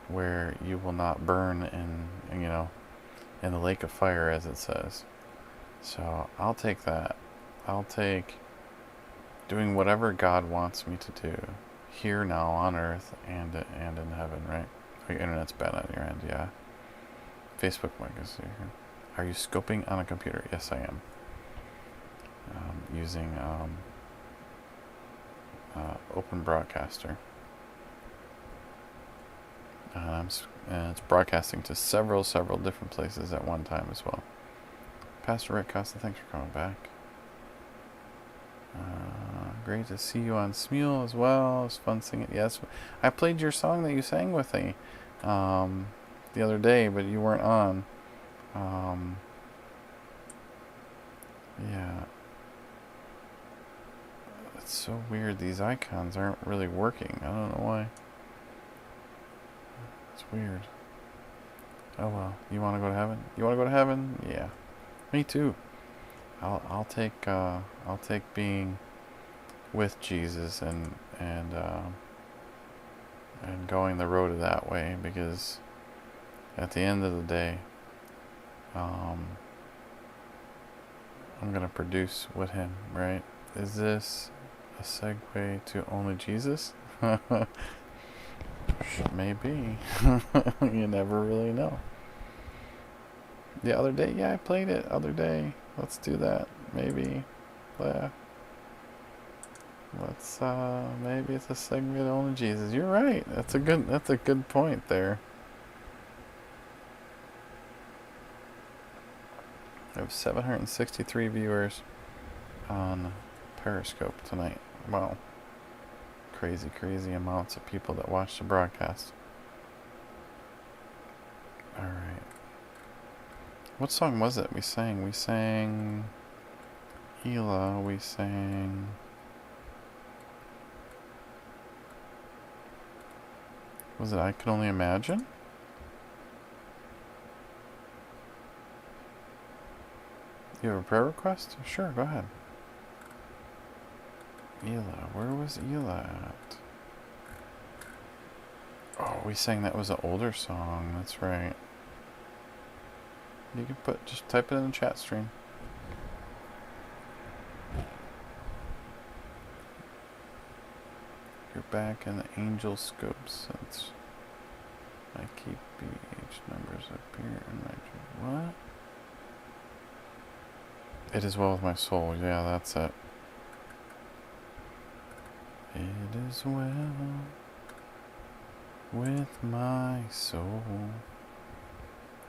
where you will not burn in, you know, in the lake of fire, as it says. So I'll take that. I'll take doing whatever God wants me to do here now on earth and in heaven, right? Oh, your internet's bad on your end, yeah. Facebook mic is here. Are you scoping on a computer? Yes, I am. Using Open Broadcaster. And it's broadcasting to several different places at one time as well. Pastor Rick Costa, thanks for coming back. Great to see you on Smule as well. It was fun singing. Yes, I played your song that you sang with me the other day, but you weren't on. Yeah. It's so weird. These icons aren't really working. I don't know why. It's weird. Oh well. You want to go to heaven? You want to go to heaven? Yeah. Me too. I'll take being with Jesus and going the road of that way, because at the end of the day, I'm gonna produce with him, right? Is this a segue to only Jesus? Maybe. You never really know. The other day, yeah, I played it. Other day, let's do that. Maybe, yeah. Let's maybe it's a segue to only Jesus. You're right. That's a good point there. I have 763 viewers on Periscope tonight. Wow. Crazy amounts of people that watch the broadcast. Alright. What song was it we sang? We sang Ela. We sang... Was it I Can Only Imagine? You have a prayer request? Sure, go ahead. Ela, where was Ela at? Oh, we sang that was an older song, that's right. You can just type it in the chat stream. You're back in the angel scope since I keep BH numbers appear in my... What? It is well with my soul. Yeah, that's it. It is well with my soul.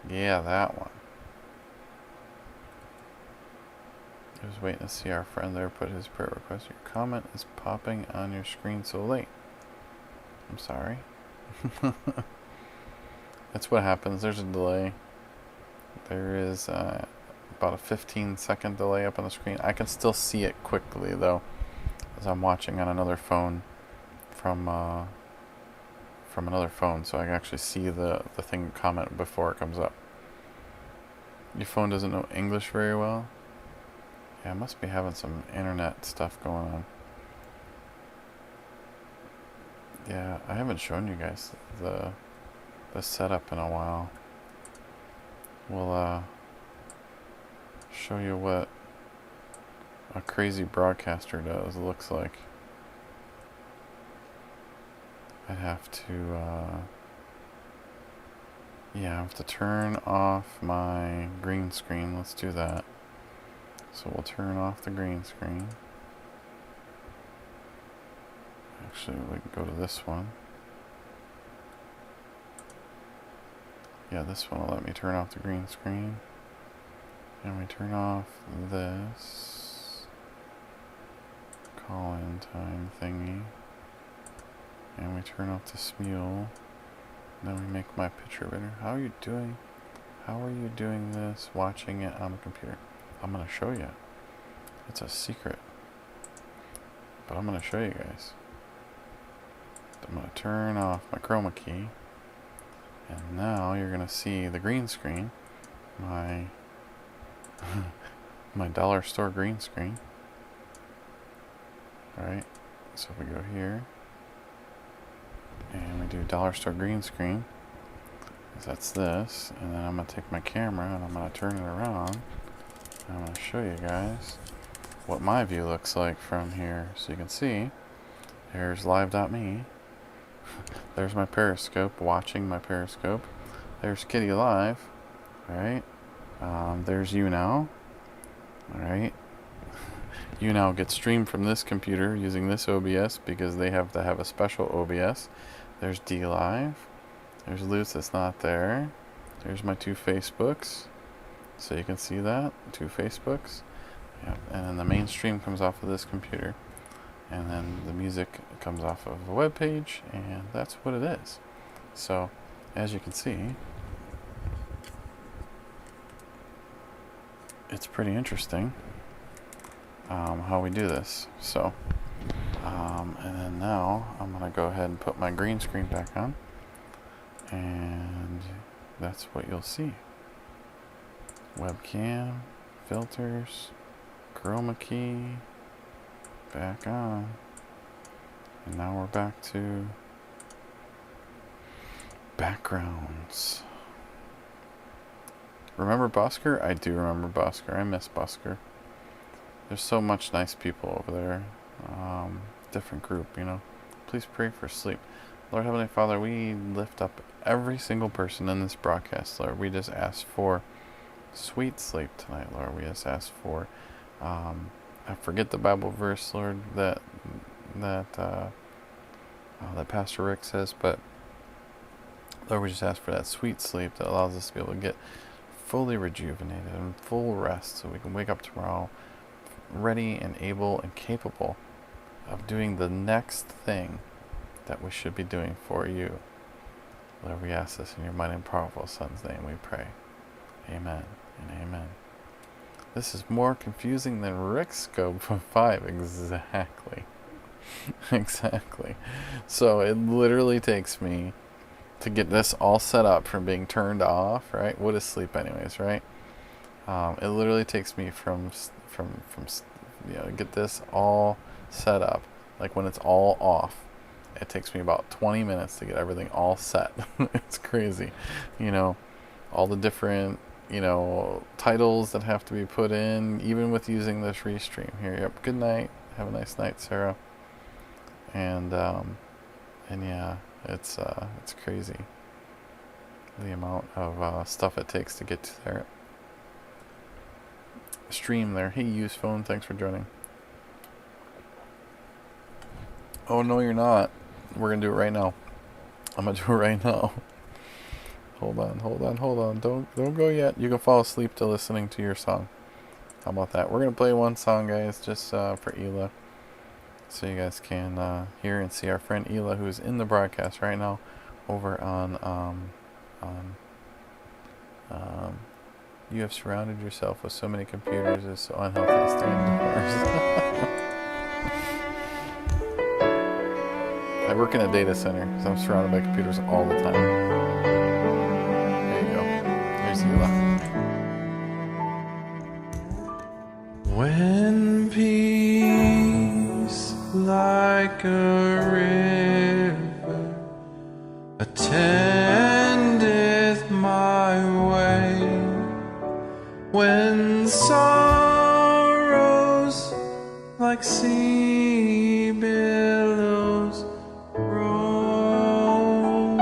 Yeah, that one. I was waiting to see our friend there put his prayer request. Your comment is popping on your screen so late. I'm sorry. That's what happens. There's a delay. There is about a 15-second delay up on the screen. I can still see it quickly though, as I'm watching on another phone from another phone, so I can actually see the thing comment before it comes up. Your phone doesn't know English very well? Yeah, I must be having some internet stuff going on. Yeah, I haven't shown you guys the setup in a while. We'll show you what a crazy broadcaster looks like. I'd have to yeah, I have to turn off my green screen. Let's do that. So we'll turn off the green screen. Actually, we can go to this one. Yeah, this one will let me turn off the green screen. And we turn off this call-in time thingy. And we turn off the Smule. Then we make my picture bigger. How are you doing? How are you doing this? Watching it on the computer. I'm gonna show you. It's a secret. But I'm gonna show you guys. I'm gonna turn off my chroma key. And now you're gonna see the green screen. My my dollar store green screen. Alright. So if we go here. And we do dollar store green screen. That's this. And then I'm going to take my camera and I'm going to turn it around. And I'm going to show you guys what my view looks like from here. So you can see, there's live.me. There's my Periscope, watching my Periscope. There's Kitty Live. Alright. There's YouNow. Alright. YouNow gets streamed from this computer using this OBS because they have to have a special OBS. There's DLive. There's Luce that's not there. There's my two Facebooks. So you can see that. Two Facebooks. Yep. And then the main stream comes off of this computer. And then the music comes off of a web page. And that's what it is. So, as you can see, it's pretty interesting how we do this. So, and then now I'm going to go ahead and put my green screen back on. And that's what you'll see. Webcam, filters, chroma key, back on. And now we're back to backgrounds. Remember Busker? I do remember Busker. I miss Busker. There's so much nice people over there. Different group, you know. Please pray for sleep. Lord Heavenly Father, we lift up every single person in this broadcast, Lord. We just ask for sweet sleep tonight, Lord. We just ask for, I forget the Bible verse, Lord, that Pastor Rick says, but Lord, we just ask for that sweet sleep that allows us to be able to get fully rejuvenated and full rest so we can wake up tomorrow ready and able and capable of doing the next thing that we should be doing for you. Lord, we ask this in your mighty and powerful Son's name we pray. Amen and amen. This is more confusing than Rick's Scope 5. Exactly. Exactly. So it literally takes me to get this all set up from being turned off, right? What is sleep anyways, right? It literally takes me from you know, get this all set up. Like when it's all off, it takes me about 20 minutes to get everything all set. It's crazy. You know, all the different, you know, titles that have to be put in, even with using this restream here. Yep, good night. Have a nice night, Sarah. And yeah, it's crazy the amount of stuff it takes to get to there. stream there. Hey, use phone. Thanks for joining. Oh no, you're not. We're gonna do it right now. I'm gonna do it right now. Hold on. Don't go yet. You can fall asleep to listening to your song. How about that? We're gonna play one song, guys, just for Ela, so you guys can hear and see our friend Ela, who's in the broadcast right now, over on you have surrounded yourself with so many computers. It's so unhealthy to stay indoors. I work in a data center, so I'm surrounded by computers all the time. There you go. Here's Ela. When peace like a river attendeth my way, when sorrows like sea billows roll,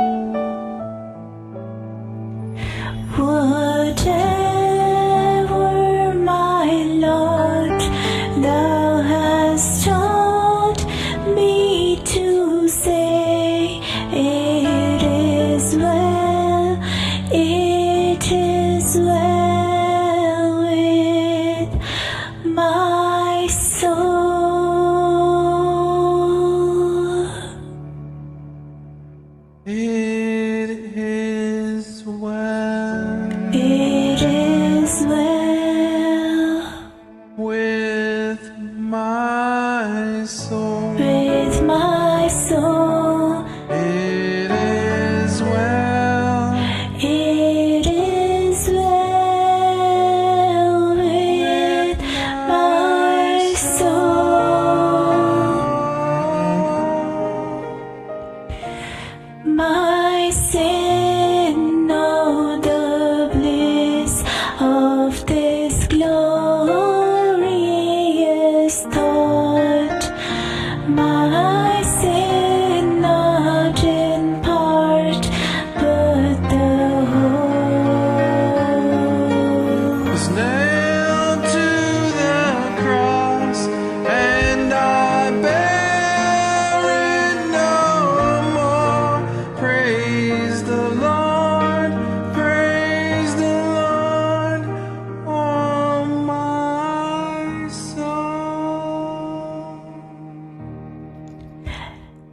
Whatever my lot, thou hast taught me to say, it is well with my soul. it is well It is well with my soul. with my soul. It is well. It is well with my soul. My sin, know the bliss of this glorious thought. My sin, not in part, but the whole. Was nailed to the cross, and I bear it no more. Praise the Lord, oh my soul.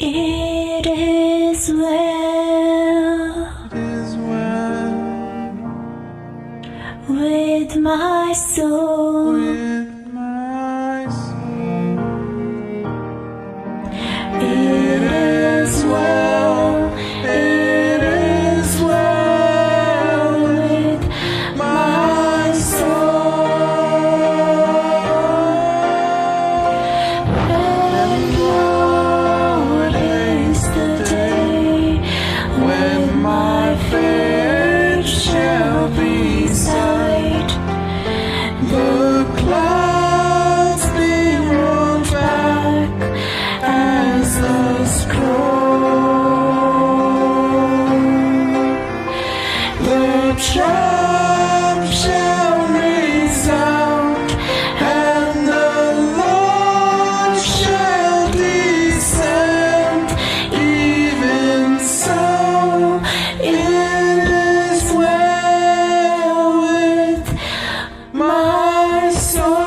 It is well It is well with my soul. with my soul. It is well. It is well with my soul. And Lord, is the day when my faith shall be sight. The clouds be rolled back As the scroll, the trump shall resound, and the Lord shall descend. Even so, it is well with my soul.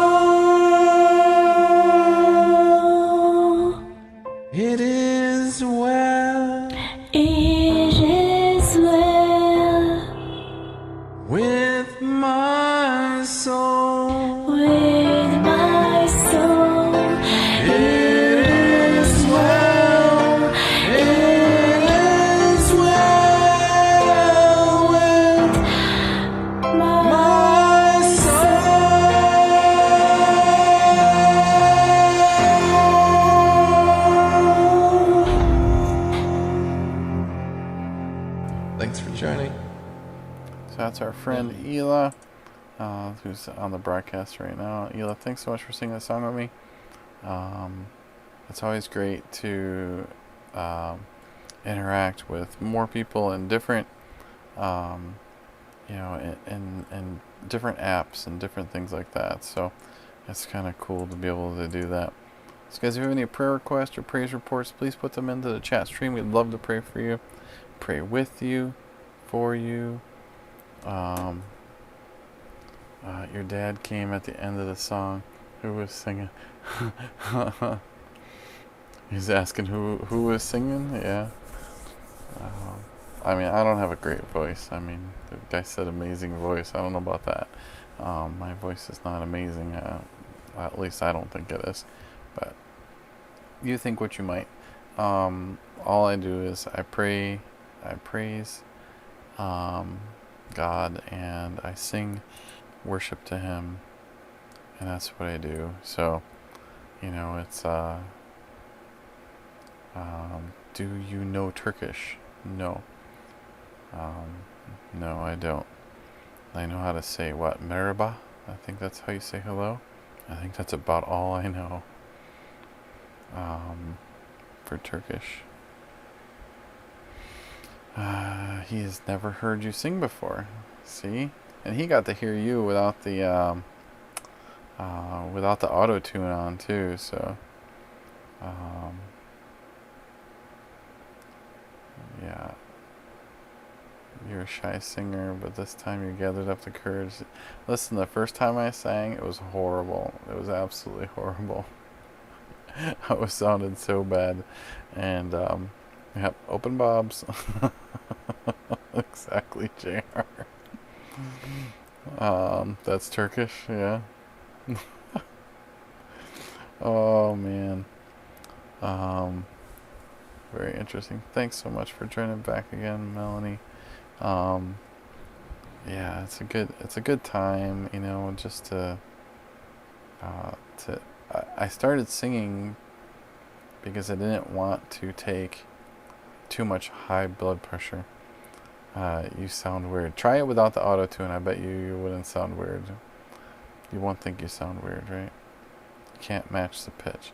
It is well it is well with my soul. with my soul. It is well. It is well with my soul. Thanks for joining. So that's our friend Ela, who's on the broadcast right now. Ela, thanks so much for singing the song with me. It's always great to interact with more people and different, and different apps and different things like that. So it's kind of cool to be able to do that. So guys, if you have any prayer requests or praise reports, please put them into the chat stream. We'd love to pray for you, pray with you, for you. Your dad came at the end of the song. Who was singing? He's asking who was singing. Yeah. I mean, I don't have a great voice. I mean, the guy said amazing voice. I don't know about that. My voice is not amazing. At least I don't think it is. But you think what you might. All I do is I pray, I praise God, and I sing worship to Him, and that's what I do. So, it's do you know Turkish? No. No, I don't. I know how to say what? Merhaba? I think that's how you say hello. I think that's about all I know for Turkish. He has never heard you sing before. See? And he got to hear you without the auto tune on too. So, yeah. You're a shy singer, but this time you gathered up the courage. Listen, the first time I sang, it was horrible. It was absolutely horrible. I was sounding so bad. And, yep, open bobs. Exactly, JR. That's Turkish, yeah. Oh, man. Very interesting. Thanks so much for joining back again, Melanie. Yeah, it's a good time, just I started singing because I didn't want to take too much high blood pressure. You sound weird. Try it without the auto-tune. I bet you wouldn't sound weird. You won't think you sound weird, right? You can't match the pitch.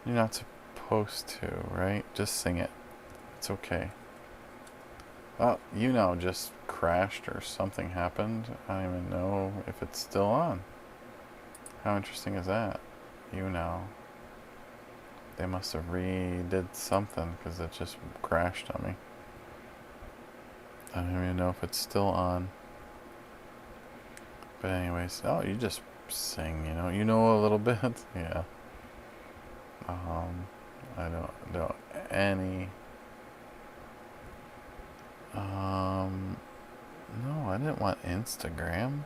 You're not supposed to, right? Just sing it. It's okay. Oh, just crashed or something happened. I don't even know if it's still on. How interesting is that? They must have redid something because it just crashed on me. I don't even know if it's still on. But anyways, you just sing, you know a little bit. Yeah. I don't know any. No, I didn't want Instagram.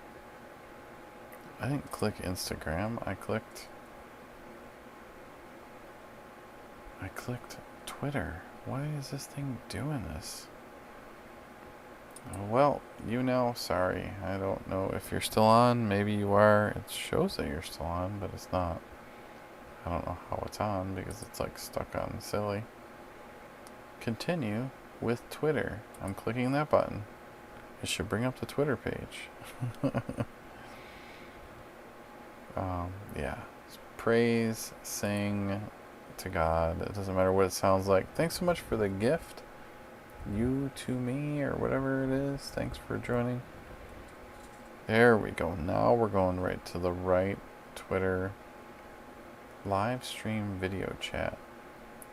I didn't click Instagram. I clicked Twitter. Why is this thing doing this? Well, sorry. I don't know if you're still on. Maybe you are. It shows that you're still on, but it's not. I don't know how it's on because it's like stuck on silly. Continue with Twitter. I'm clicking that button. It should bring up the Twitter page. Yeah. Praise, sing to God. It doesn't matter what it sounds like. Thanks so much for the gift. You to me, or whatever it is. Thanks for joining. There we go. Now we're going right to the right. Twitter. Live stream video chat.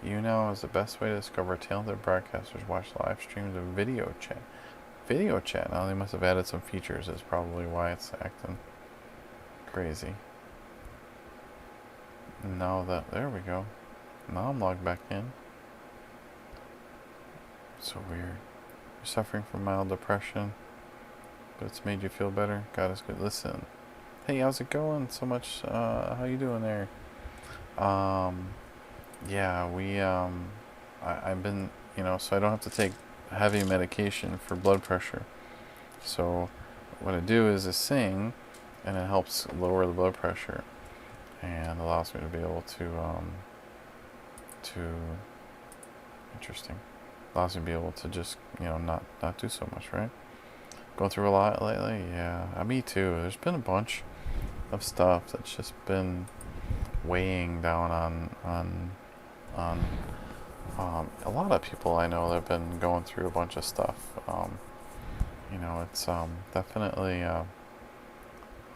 Is the best way to discover talented broadcasters. Watch live streams of video chat. Video chat. Now they must have added some features. That's probably why it's acting crazy. There we go. Now I'm logged back in. So weird. You're suffering from mild depression, but it's made you feel better. God is good. Listen. Hey, how's it going? So much. How you doing there? Yeah, I've been, so I don't have to take heavy medication for blood pressure. So what I do is I sing, and it helps lower the blood pressure, and allows me to be able to interesting. Allows me to be able to just, not do so much, right? Going through a lot lately? Yeah, me too. There's been a bunch of stuff that's just been weighing down on a lot of people I know that have been going through a bunch of stuff. It's definitely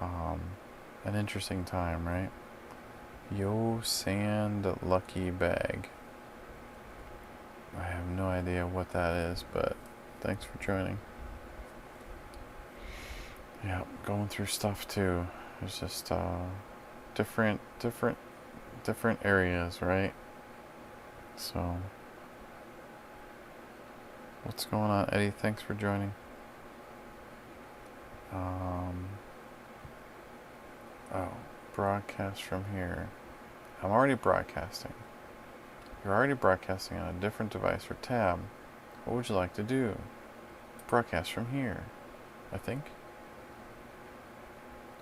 an interesting time, right? Yo Sand Lucky Bag. I have no idea what that is, but thanks for joining. Yeah, going through stuff too. It's just different areas, right? So, what's going on, Eddie? Thanks for joining. Oh, broadcast from here. I'm already broadcasting. You're already broadcasting on a different device or tab. What would you like to do? Broadcast from here, I think.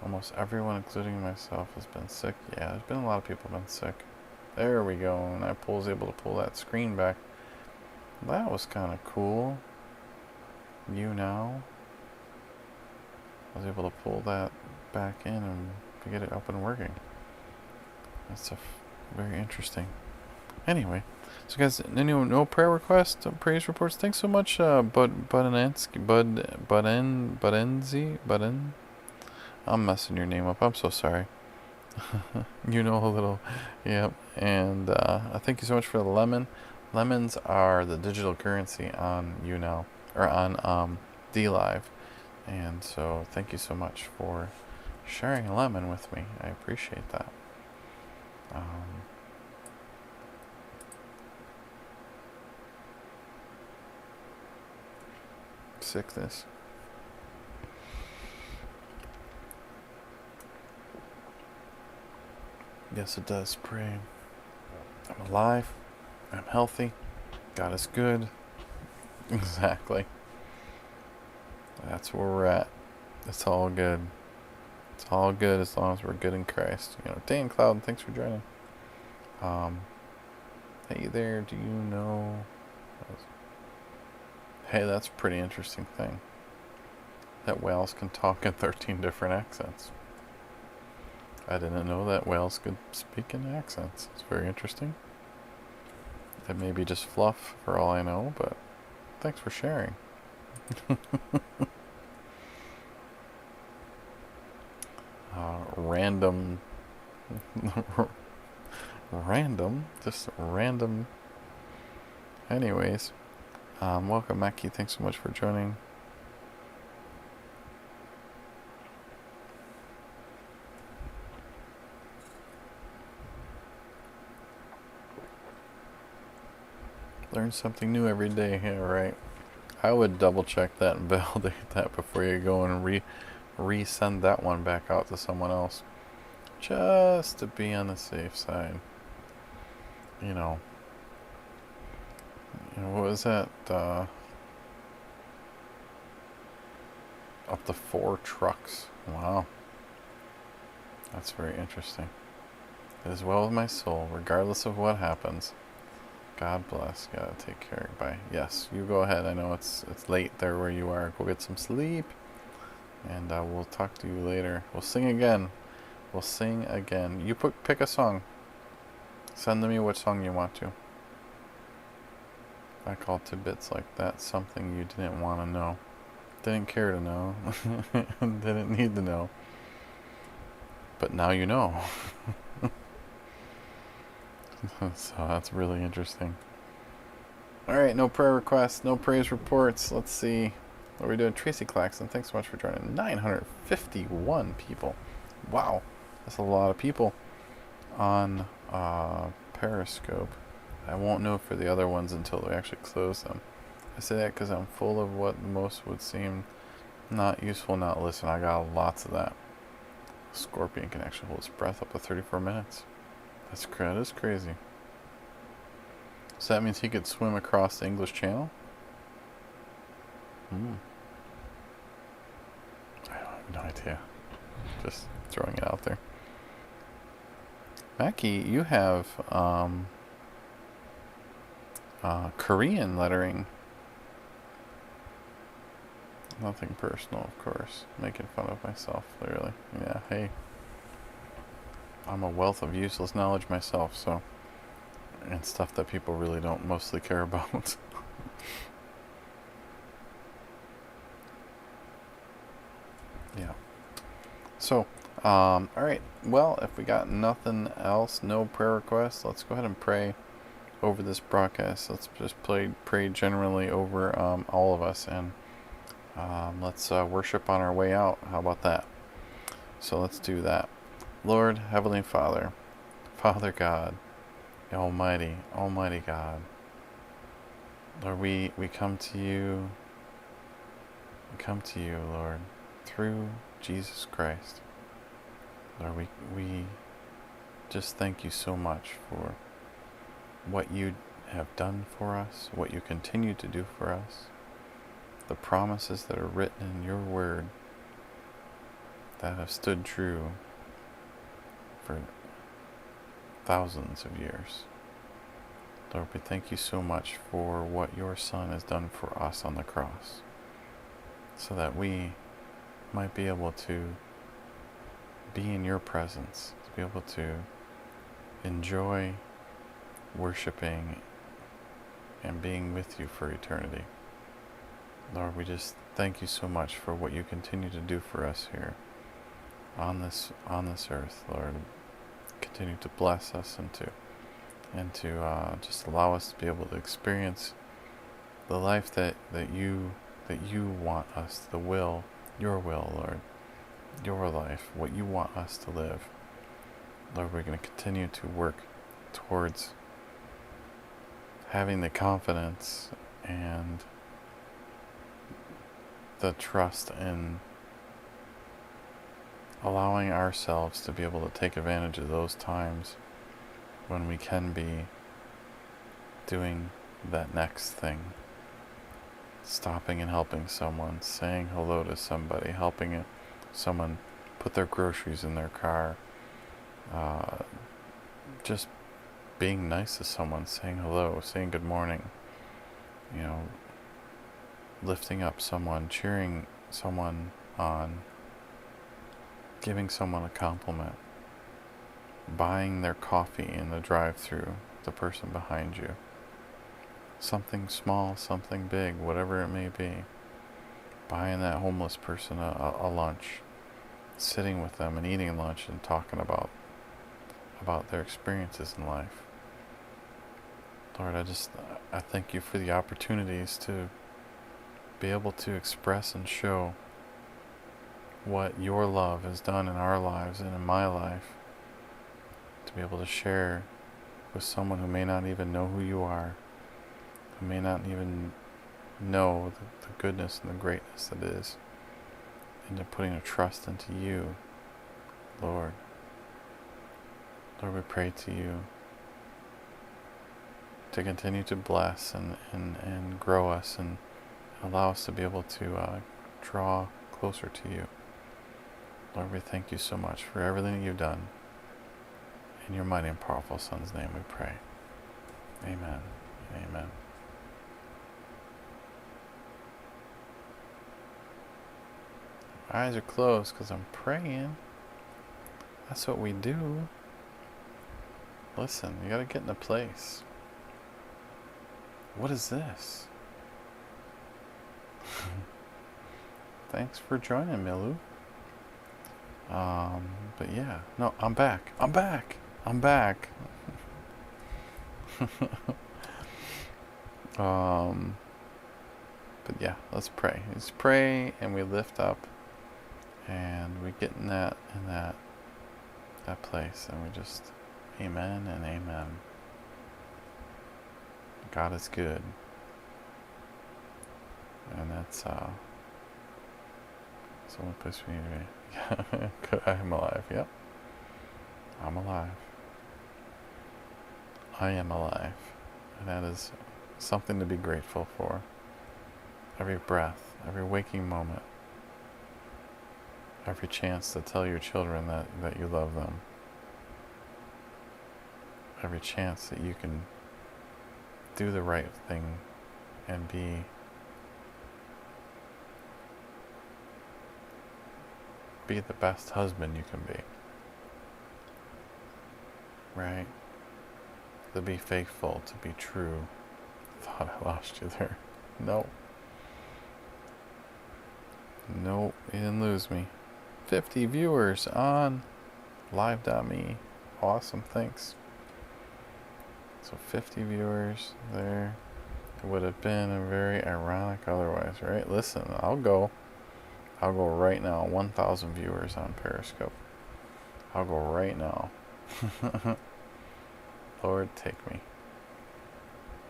Almost everyone, including myself, has been sick. Yeah, there's been a lot of people been sick. There we go, and I was able to pull that screen back. That was kind of cool. YouNow. I was able to pull that back in and to get it up and working. That's very interesting. Anyway, so guys, no prayer requests, praise reports. Thanks so much, Budenzi. I'm messing your name up. I'm so sorry. You know a little, yep. And thank you so much for the lemon. Lemons are the digital currency on YouNow, or on DLive. And so thank you so much for sharing a lemon with me. I appreciate that. Sickness. Yes, it does. Pray. I'm alive. I'm healthy. God is good. Exactly. That's where we're at. It's all good. It's all good as long as we're good in Christ. You know, Dan Cloud, thanks for joining. Hey there, do you know? Hey, that's a pretty interesting thing. That whales can talk in 13 different accents. I didn't know that whales could speak in accents. It's very interesting. That may be just fluff for all I know, but thanks for sharing. Just random. Anyways, welcome, Mackie. Thanks so much for joining. Learn something new every day. Yeah, right. I would double check that and validate that before you go and resend that one back out to someone else, just to be on the safe side. You know, what was that? Up to 4 trucks. Wow. That's very interesting. It is well with my soul, regardless of what happens. God bless. Gotta take care. Bye. Yes, you go ahead. I know it's late there where you are. Go get some sleep. And we'll talk to you later. We'll sing again. You pick a song. Send me what song you want to. I call tidbits like that something you didn't want to know. Didn't care to know. Didn't need to know. But now you know. So that's really interesting. Alright, no prayer requests, no praise reports. Let's see. What are we doing? Tracy Claxton, thanks so much for joining. 951 people. Wow. That's a lot of people on Periscope. I won't know for the other ones until we actually close them. I say that because I'm full of what most would seem not useful, not listen. I got lots of that. Scorpion can actually hold its breath up to 34 minutes. That is crazy. So that means he could swim across the English Channel? I have no idea. Just throwing it out there. Mackie, you have Korean lettering. Nothing personal, of course. Making fun of myself, clearly. Yeah, hey. I'm a wealth of useless knowledge myself, so. And stuff that people really don't mostly care about. Yeah. So, all right. Well, if we got nothing else, no prayer requests, let's go ahead and pray over this broadcast. Let's just pray generally over all of us, and let's worship on our way out. How about that? So let's do that. Lord, Heavenly Father, Father God, Almighty, Almighty God, Lord, we come to you. We come to you, Lord, through Jesus Christ. Lord, we just thank you so much for what you have done for us, what you continue to do for us, the promises that are written in your word that have stood true for thousands of years. Lord, we thank you so much for what your Son has done for us on the cross, so that we might be able to be in your presence, to be able to enjoy worshiping and being with you for eternity. Lord, we just thank you so much for what you continue to do for us here on this earth, Lord. Continue to bless us and to just allow us to be able to experience the life that you want us, your will, Lord, your life, what you want us to live. Lord, we're going to continue to work towards having the confidence and the trust in allowing ourselves to be able to take advantage of those times when we can be doing that next thing. Stopping and helping someone, saying hello to somebody, helping someone put their groceries in their car, just being nice to someone, saying hello, saying good morning, lifting up someone, cheering someone on, giving someone a compliment, buying their coffee in the drive-thru, the person behind you. Something small, something big, whatever it may be. Buying that homeless person a lunch, sitting with them and eating lunch and talking about their experiences in life. Lord, I thank you for the opportunities to be able to express and show what your love has done in our lives and in my life, to be able to share with someone who may not even know who you are, who may not even know the goodness and the greatness that is, into putting a trust into you, Lord. Lord, we pray to you to continue to bless and grow us and allow us to be able to draw closer to you. Lord, we thank you so much for everything you've done. In your mighty and powerful Son's name we pray. Amen. Amen. My eyes are closed because I'm praying. That's what we do. Listen, you gotta get in a place. What is this? Thanks for joining me, Lou. But yeah, no, I'm back. But yeah, let's pray. Let's pray and we lift up and we get in that place and we just amen and amen. God is good. And that's the only place we need to be. I'm alive, yep. I'm alive. I am alive. And that is something to be grateful for. Every breath, every waking moment, every chance to tell your children that you love them. Every chance that you can do the right thing and be the best husband you can be. Right? To be faithful, to be true. Thought I lost you there. Nope. Nope, you didn't lose me. 50 viewers on live.me. Awesome, thanks. So 50 viewers there. It would have been a very ironic otherwise, right? Listen, I'll go right now. 1,000 viewers on Periscope. I'll go right now. Lord, take me.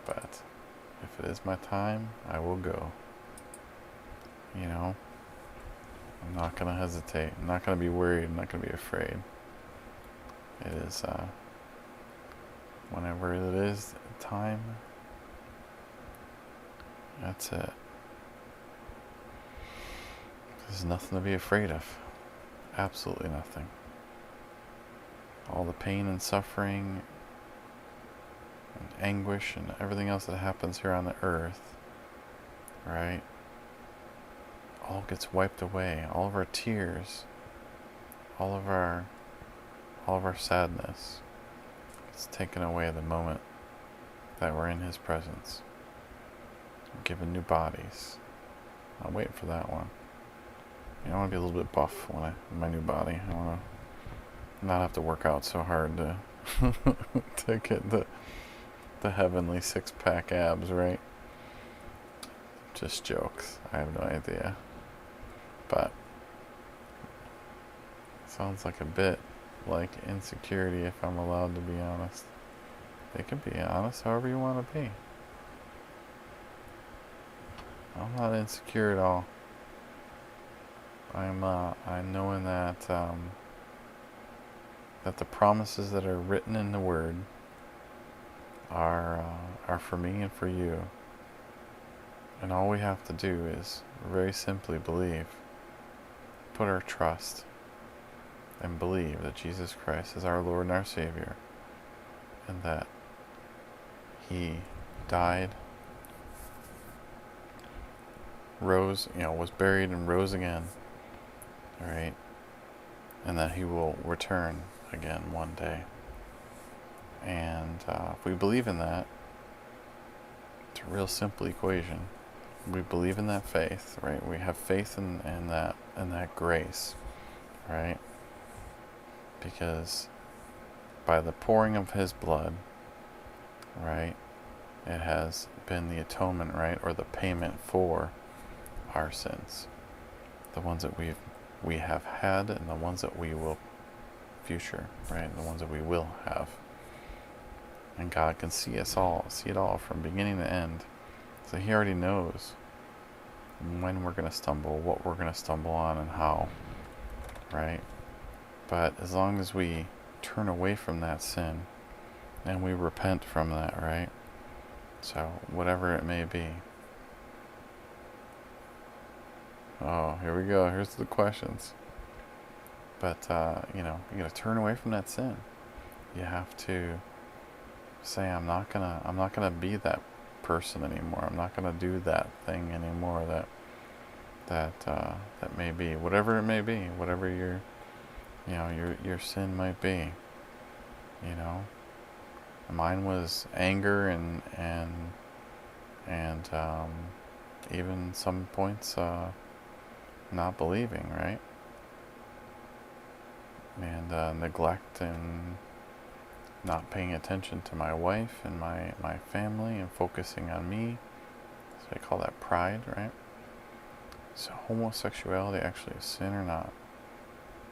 But if it is my time, I will go. You know, I'm not going to hesitate. I'm not going to be worried. I'm not going to be afraid. It is, whenever it is time, that's it. There's nothing to be afraid of. Absolutely nothing. All the pain and suffering and anguish and everything else that happens here on the earth, right? All gets wiped away. All of our tears, all of our sadness, it's taken away the moment that we're in His presence. Given new bodies. I'm waiting for that one. You know, I want to be a little bit buff in my new body. I want to not have to work out so hard to to get the heavenly 6-pack abs, right? Just jokes. I have no idea. But sounds like a bit like insecurity, if I'm allowed to be honest. They can be honest however you want to be. I'm not insecure at all. I'm knowing that that the promises that are written in the Word are for me and for you. And all we have to do is very simply believe, put our trust, and believe that Jesus Christ is our Lord and our Savior, and that He died, rose, was buried and rose again, alright, and that He will return again one day. And if we believe in that, it's a real simple equation. We believe in that faith, right? We have faith in that grace, right? Because by the pouring of His blood, right, it has been the atonement, right, or the payment for our sins, the ones that we have had and the ones that we will future, right, the ones that we will have. And God can see it all from beginning to end. So He already knows when we're going to stumble, what we're going to stumble on, and how, right? But as long as we turn away from that sin and we repent from that, right? So whatever it may be. Oh, here we go. Here's the questions. But, you got to turn away from that sin. You have to say, I'm not gonna be that person anymore. I'm not gonna do that thing anymore. That may be, whatever it may be, whatever your sin might be. Mine was anger and even some points not believing, right? And neglect and not paying attention to my wife and my family and focusing on me. So I call that pride, right? So homosexuality actually a sin or not?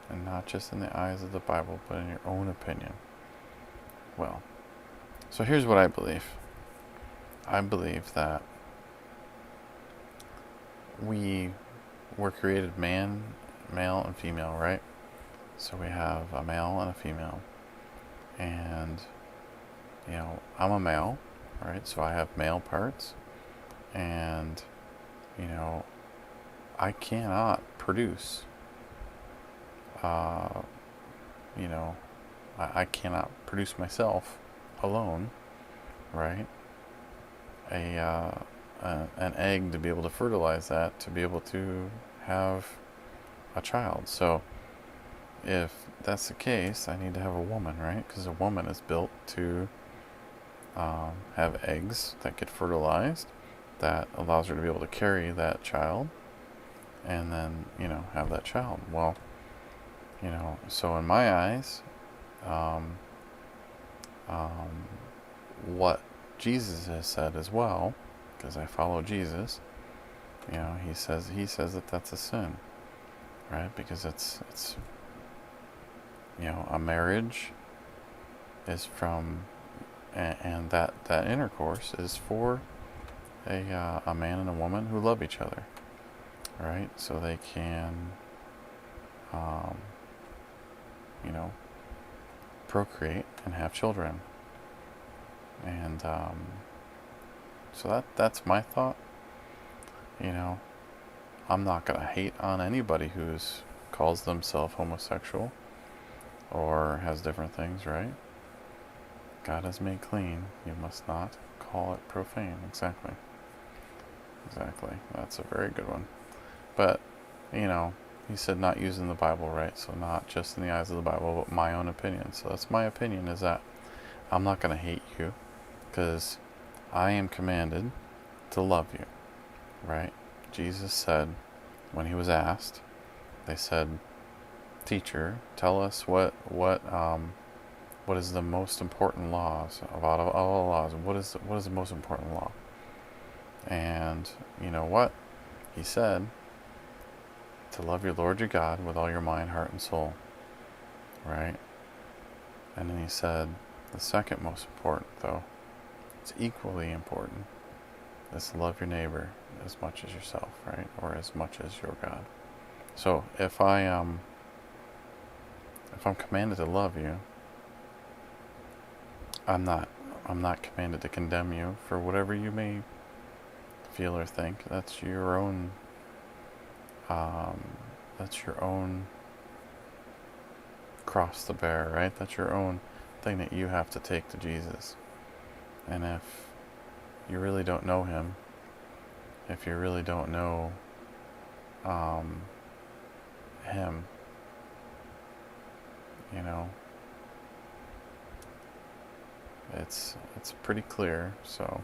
And not just in the eyes of the Bible, but in your own opinion. Well, so here's what I believe. I believe that we were created male and female, right? So we have a male and a female. And, I'm a male, right? So I have male parts. And, I cannot produce, I cannot produce myself alone, right? An egg to be able to fertilize that, to be able to have a child. So if that's the case, I need to have a woman, right? Because a woman is built to have eggs that get fertilized, that allows her to be able to carry that child, and then, have that child. Well, So in my eyes, um, what Jesus has said as well, because I follow Jesus, he says that that's a sin, right? Because it's a marriage is from, and that intercourse is for a man and a woman who love each other, right? So they can, procreate and have children. And so that's my thought. I'm not gonna hate on anybody who's calls themselves homosexual or has different things, right? God has made clean. You must not call it profane. Exactly. That's a very good one. But, he said not using the Bible, right? So not just in the eyes of the Bible, but my own opinion. So that's my opinion, is that I'm not going to hate you because I am commanded to love you, right? Jesus said, when he was asked, they said, "Teacher, tell us what is the most important laws of all laws? What is the most important law?" And you know what? He said, to love your Lord your God with all your mind, heart, and soul, right? And then he said, the second most important, though, it's equally important, is to love your neighbor as much as yourself, right? Or as much as your God. So if I'm commanded to love you, I'm not commanded to condemn you for whatever you may feel or think. That's your own cross to bear, right? That's your own thing that you have to take to Jesus. And if you really don't know him, if you really don't know him, it's pretty clear. So,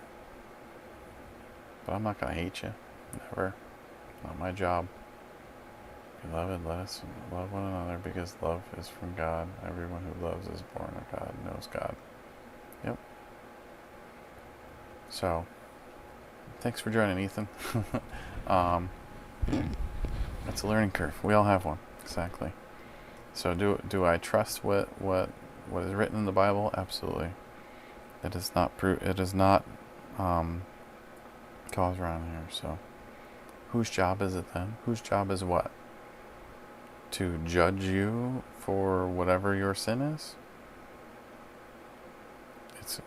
but I'm not gonna hate you, never. Not my job. Beloved, let us love one another because love is from God. Everyone who loves is born of God, knows God. Yep. So, thanks for joining, Ethan. It's a learning curve. We all have one. Exactly. So, do I trust what is written in the Bible? Absolutely. It is not cause around here. So, whose job is it then? Whose job is what? To judge you for whatever your sin is? It's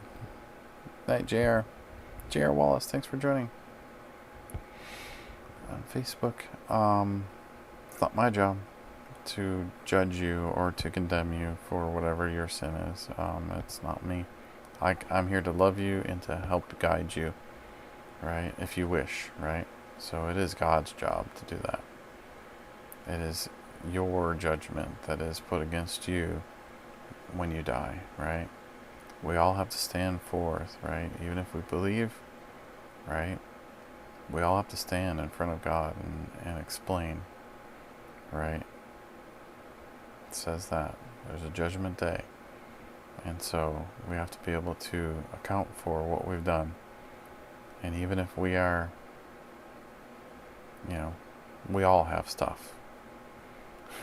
night, JR Wallace. Thanks for joining on Facebook. It's not my job to judge you or to condemn you for whatever your sin is. It's not me. I'm here to love you and to help guide you, right? If you wish, right? So it is God's job to do that. It is your judgment that is put against you when you die, right? We all have to stand forth, right? Even if we believe, right? We all have to stand in front of God and explain, right? It says that there's a judgment day. And so we have to be able to account for what we've done. And even if we are, we all have stuff,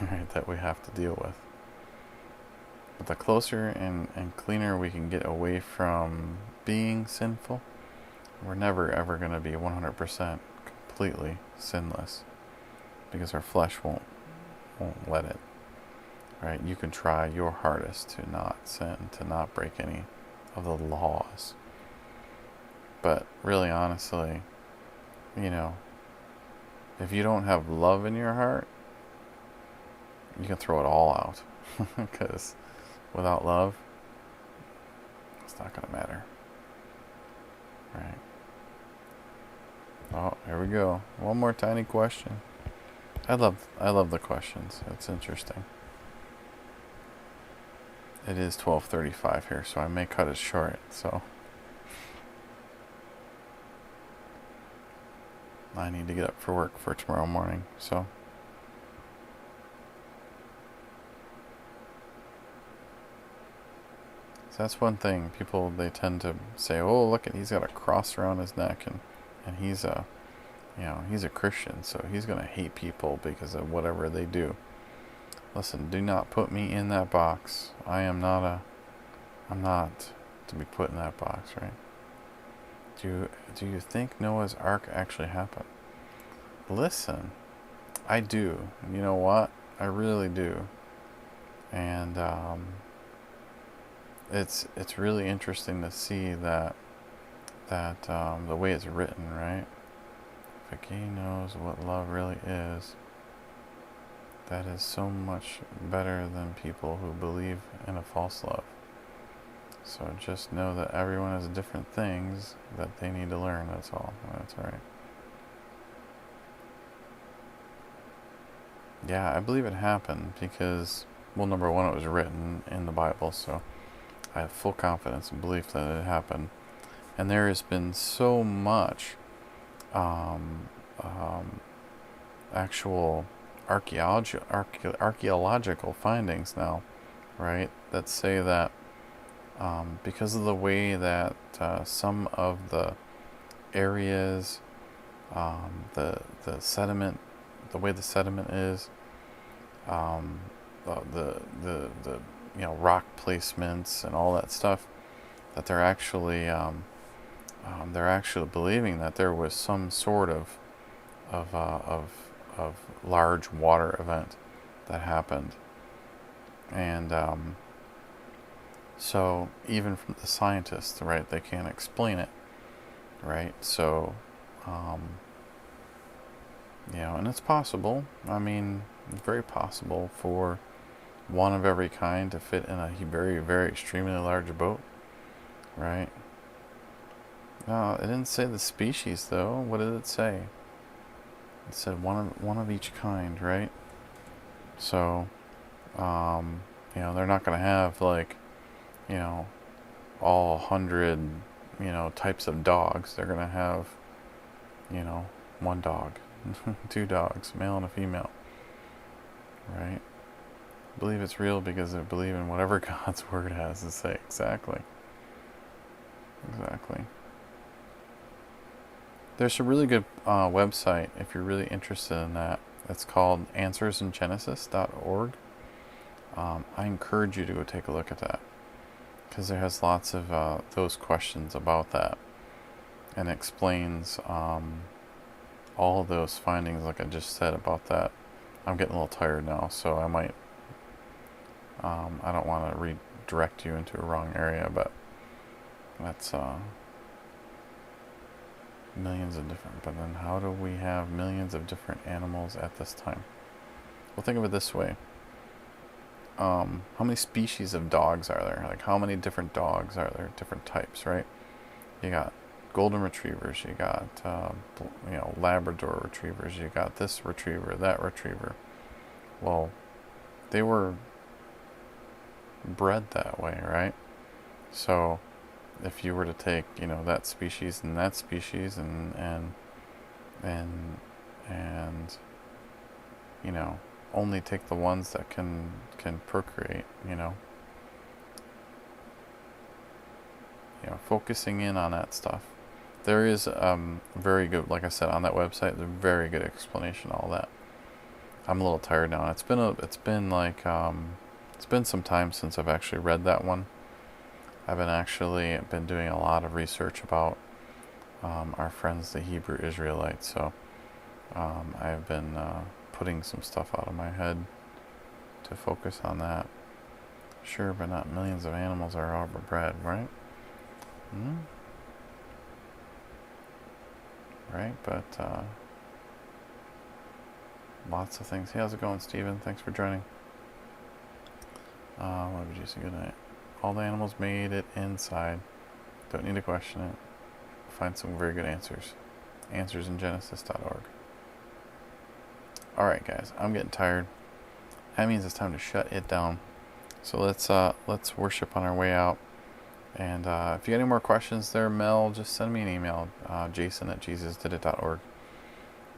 right, that we have to deal with. But the closer and cleaner we can get away from being sinful, we're never ever going to be 100% completely sinless, because our flesh won't let it, right? You can try your hardest to not sin, to not break any of the laws, but really honestly, if you don't have love in your heart, you can throw it all out, because without love, it's not going to matter, right? Oh, here we go. One more tiny question. I love the questions. It's interesting. It is 12:35 here, so I may cut it short. So I need to get up for work for tomorrow morning. So That's one thing. People, they tend to say, oh, look at, he's got a cross around his neck, and he's a, he's a Christian, so he's going to hate people because of whatever they do. Listen, do not put me in that box. I'm not to be put in that box, right? Do you think Noah's Ark actually happened? Listen, I do. You know what? I really do. And it's really interesting to see that the way it's written, right? If a gay knows what love really is, that is so much better than people who believe in a false love. So just know that everyone has different things that they need to learn, that's all. That's alright. Yeah, I believe it happened because, well, number one, it was written in the Bible, so I have full confidence and belief that it happened. And there has been so much actual archaeological findings now, right, that say that because of the way that some of the areas, the sediment, the way the sediment is, the rock placements and all that stuff, that they're actually believing that there was some sort of large water event that happened, and so even from the scientists, right, they can't explain it, right? So and it's possible. I mean, it's very possible for one of every kind to fit in a very, very extremely large boat, right? No, it didn't say the species though. What did it say? It said one of each kind, right? So, they're not going to have like, all 100, types of dogs. They're going to have, one dog, 2 dogs, male and a female, right? I believe it's real because I believe in whatever God's word has to say. Exactly. There's a really good website if you're really interested in that. It's called answersingenesis.org. I encourage you to go take a look at that because it has lots of those questions about that and explains all of those findings like I just said about that. I'm getting a little tired now, so I might I don't want to redirect you into a wrong area, but that's millions of different, but then how do we have millions of different animals at this time? Well, think of it this way. How many species of dogs are there? Like, how many different dogs are there? Different types, right? You got golden retrievers, you got Labrador retrievers, you got this retriever, that retriever. Well, they were bred that way, right? So if you were to take, that species and that species and only take the ones that can procreate, focusing in on that stuff. There is very good, like I said, on that website, there's a very good explanation of all that. I'm a little tired now. It's been some time since I've actually read that one. I've been doing a lot of research about our friends, the Hebrew Israelites. So I've been putting some stuff out of my head to focus on that. Sure, but not millions of animals are overbred, right? Right, but lots of things. Hey, how's it going, Steven? Thanks for joining. What did you say? Good night. All the animals made it inside. Don't need to question it. Find some very good answers. Answersingenesis.org. Alright guys, I'm getting tired. That means it's time to shut it down. So let's worship on our way out. And if you got any more questions there, Mel, just send me an email, jason@jesusdidit.org.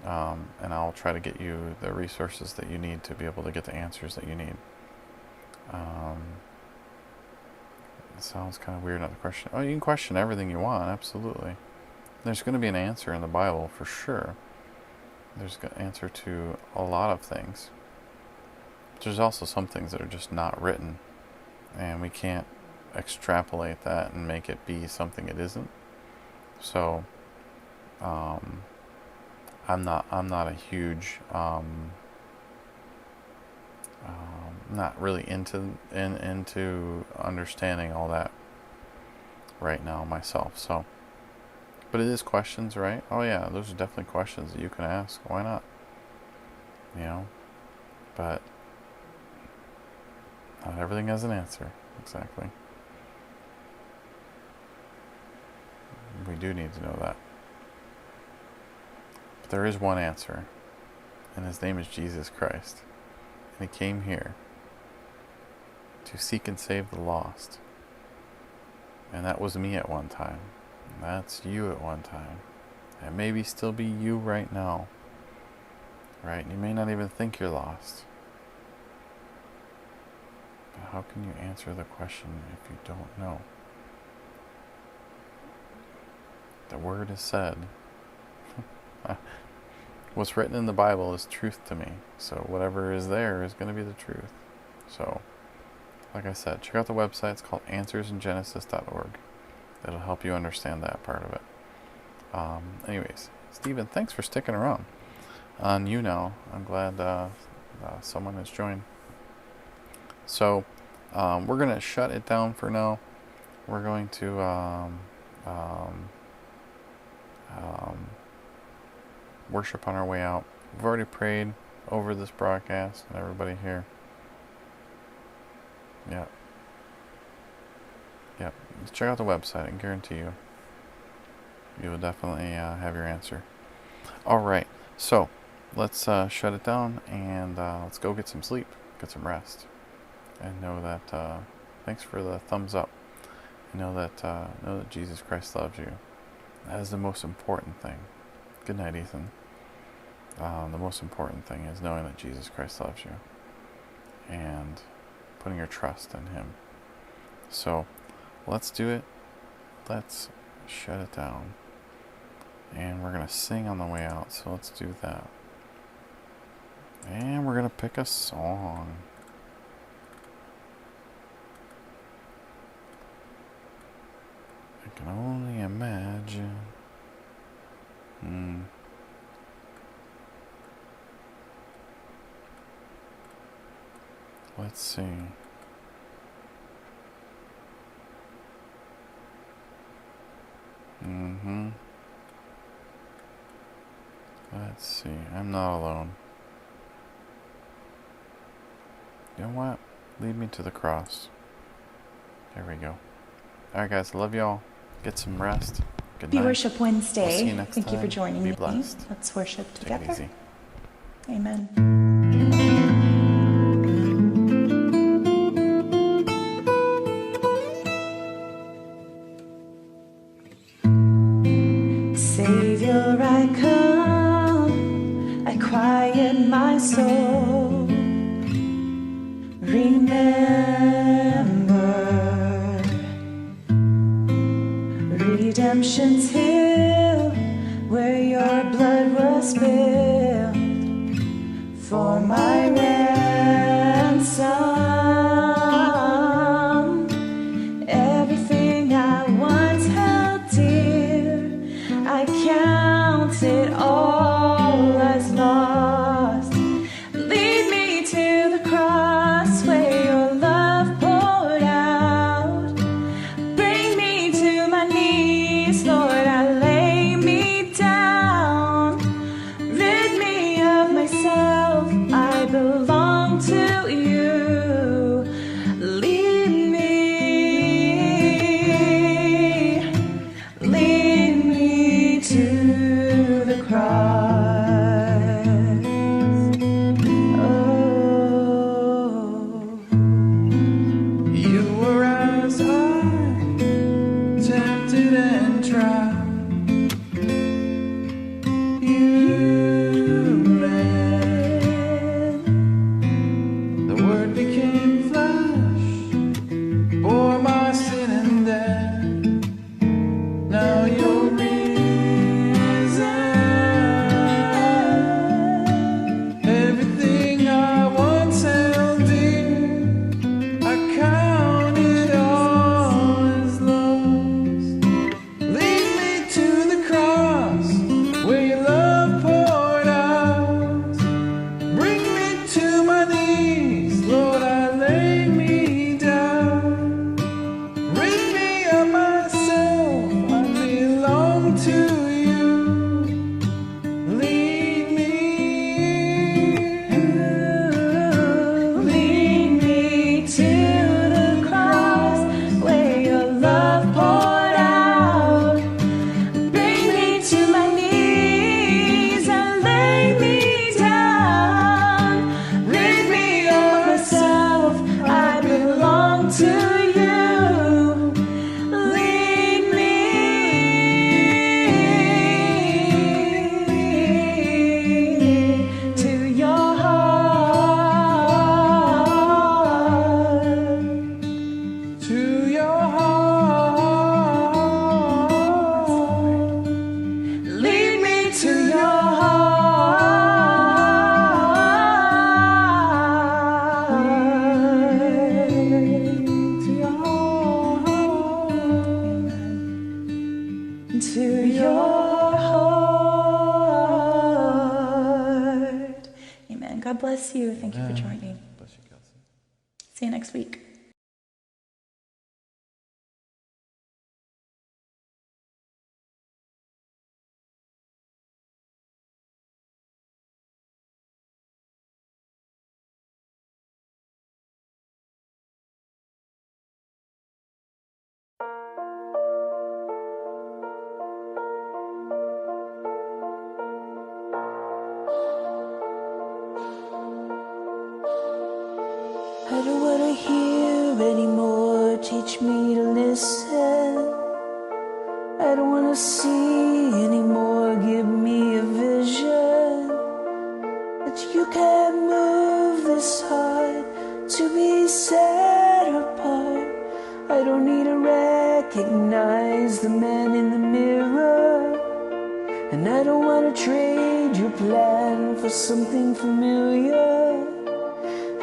And I'll try to get you the resources that you need to be able to get the answers that you need. It sounds kind of weird not to question. Oh, you can question everything you want, absolutely. There's going to be an answer in the Bible for sure. There's an answer to a lot of things. There's also some things that are just not written, and we can't extrapolate that and make it be something it isn't. So, I'm not a huge, not really into understanding all that right now myself. So, but it is questions, right? Oh yeah, those are definitely questions that you can ask. Why not? You know, but not everything has an answer. Exactly. We do need to know that. But there is one answer, and his name is Jesus Christ. And he came here to seek and save the lost. And that was me at one time. And that's you at one time. And maybe still be you right now. Right? You may not even think you're lost. But how can you answer the question if you don't know? The word is said. What's written in the Bible is truth to me. So whatever is there is going to be the truth. So, like I said, check out the website. It's called answersingenesis.org. It'll help you understand that part of it. Anyways, Stephen, thanks for sticking around. On you now. I'm glad someone has joined. So, we're going to shut it down for now. We're going to worship on our way out. We've already prayed over this broadcast and everybody here. Yep. Check out the website. I guarantee you will definitely have your answer. Alright, so let's shut it down and let's go get some sleep, get some rest, and know that thanks for the thumbs up. Know that Jesus Christ loves you. That is the most important thing. Good night, Ethan. The most important thing is knowing that Jesus Christ loves you and putting your trust in him. So let's do it. Let's shut it down. And we're going to sing on the way out. So let's do that. And we're going to pick a song. I can only imagine. Let's see. Let's see. I'm not alone. You know what? Lead me to the cross. There we go. Alright guys, love y'all. Get some rest. Good night. Be Worship Wednesday. We'll see you next Thank you for time. joining Be me. blessed. Let's worship Take it together. easy. Amen. Savior, I come, I quiet my soul. Remember redemption's hill, where your blood was spilled for my ransom. Everything I once held dear, I count it all as lost. Lead me to the cross where your love poured out. Bring me to my knees, Lord, I lay me down. Rid me of myself, I belong to you. Lead me to the cross. Oh. You were as I, tempted and tried. You ran. The Word became flesh, bore my sin bless you. Thank you for joining. Bless you, Kelsey. See you next week. I don't wanna hear anymore, teach me to listen. I don't wanna see anymore, give me a vision. That you can't move this heart to be set apart. I don't need to recognize the man in the mirror. And I don't wanna trade your plan for something familiar.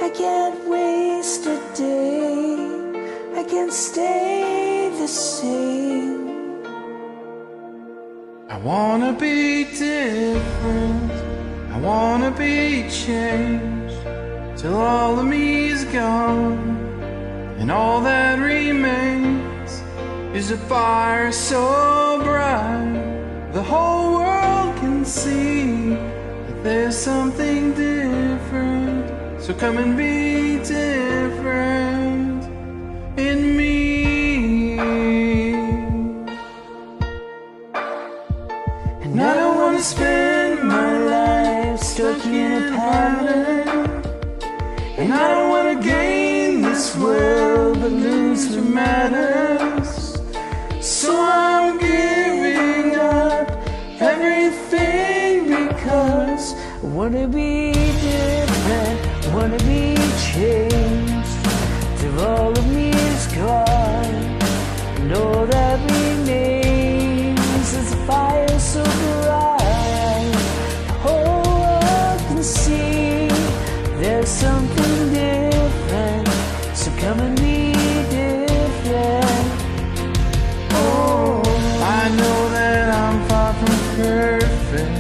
I can't waste a day, I can't stay the same. I wanna be different, I wanna be changed, till all of me is gone, and all that remains is a fire so bright the whole world can see that there's something different. So come and be different in me. And I don't want to spend my life stuck in a pattern. And I don't want to gain this world but lose what matters. So I'm giving up everything because I wanna be different, I wanna be changed, till all of me is gone, and all that remains is a fire so bright, the whole world can see there's something different, so come and be different. Oh, I know that I'm far from perfect,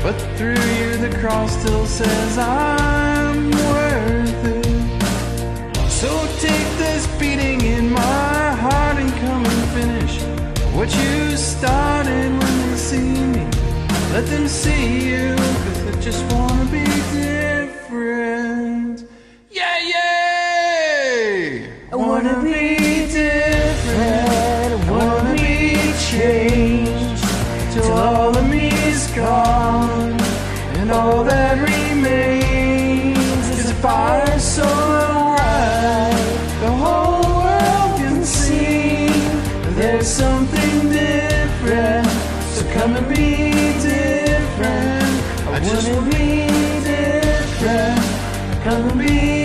but through you the cross still says I'm worth it. So take this beating in my heart and come and finish what you started when they see me. Let them see you, 'cause I just wanna be different. Yeah, yeah! I wanna be different, I wanna be changed, till all of me is gone, And all that remains is a fire so bright the whole world can see there's something different. So come and be different. I just wanna be different. Come and be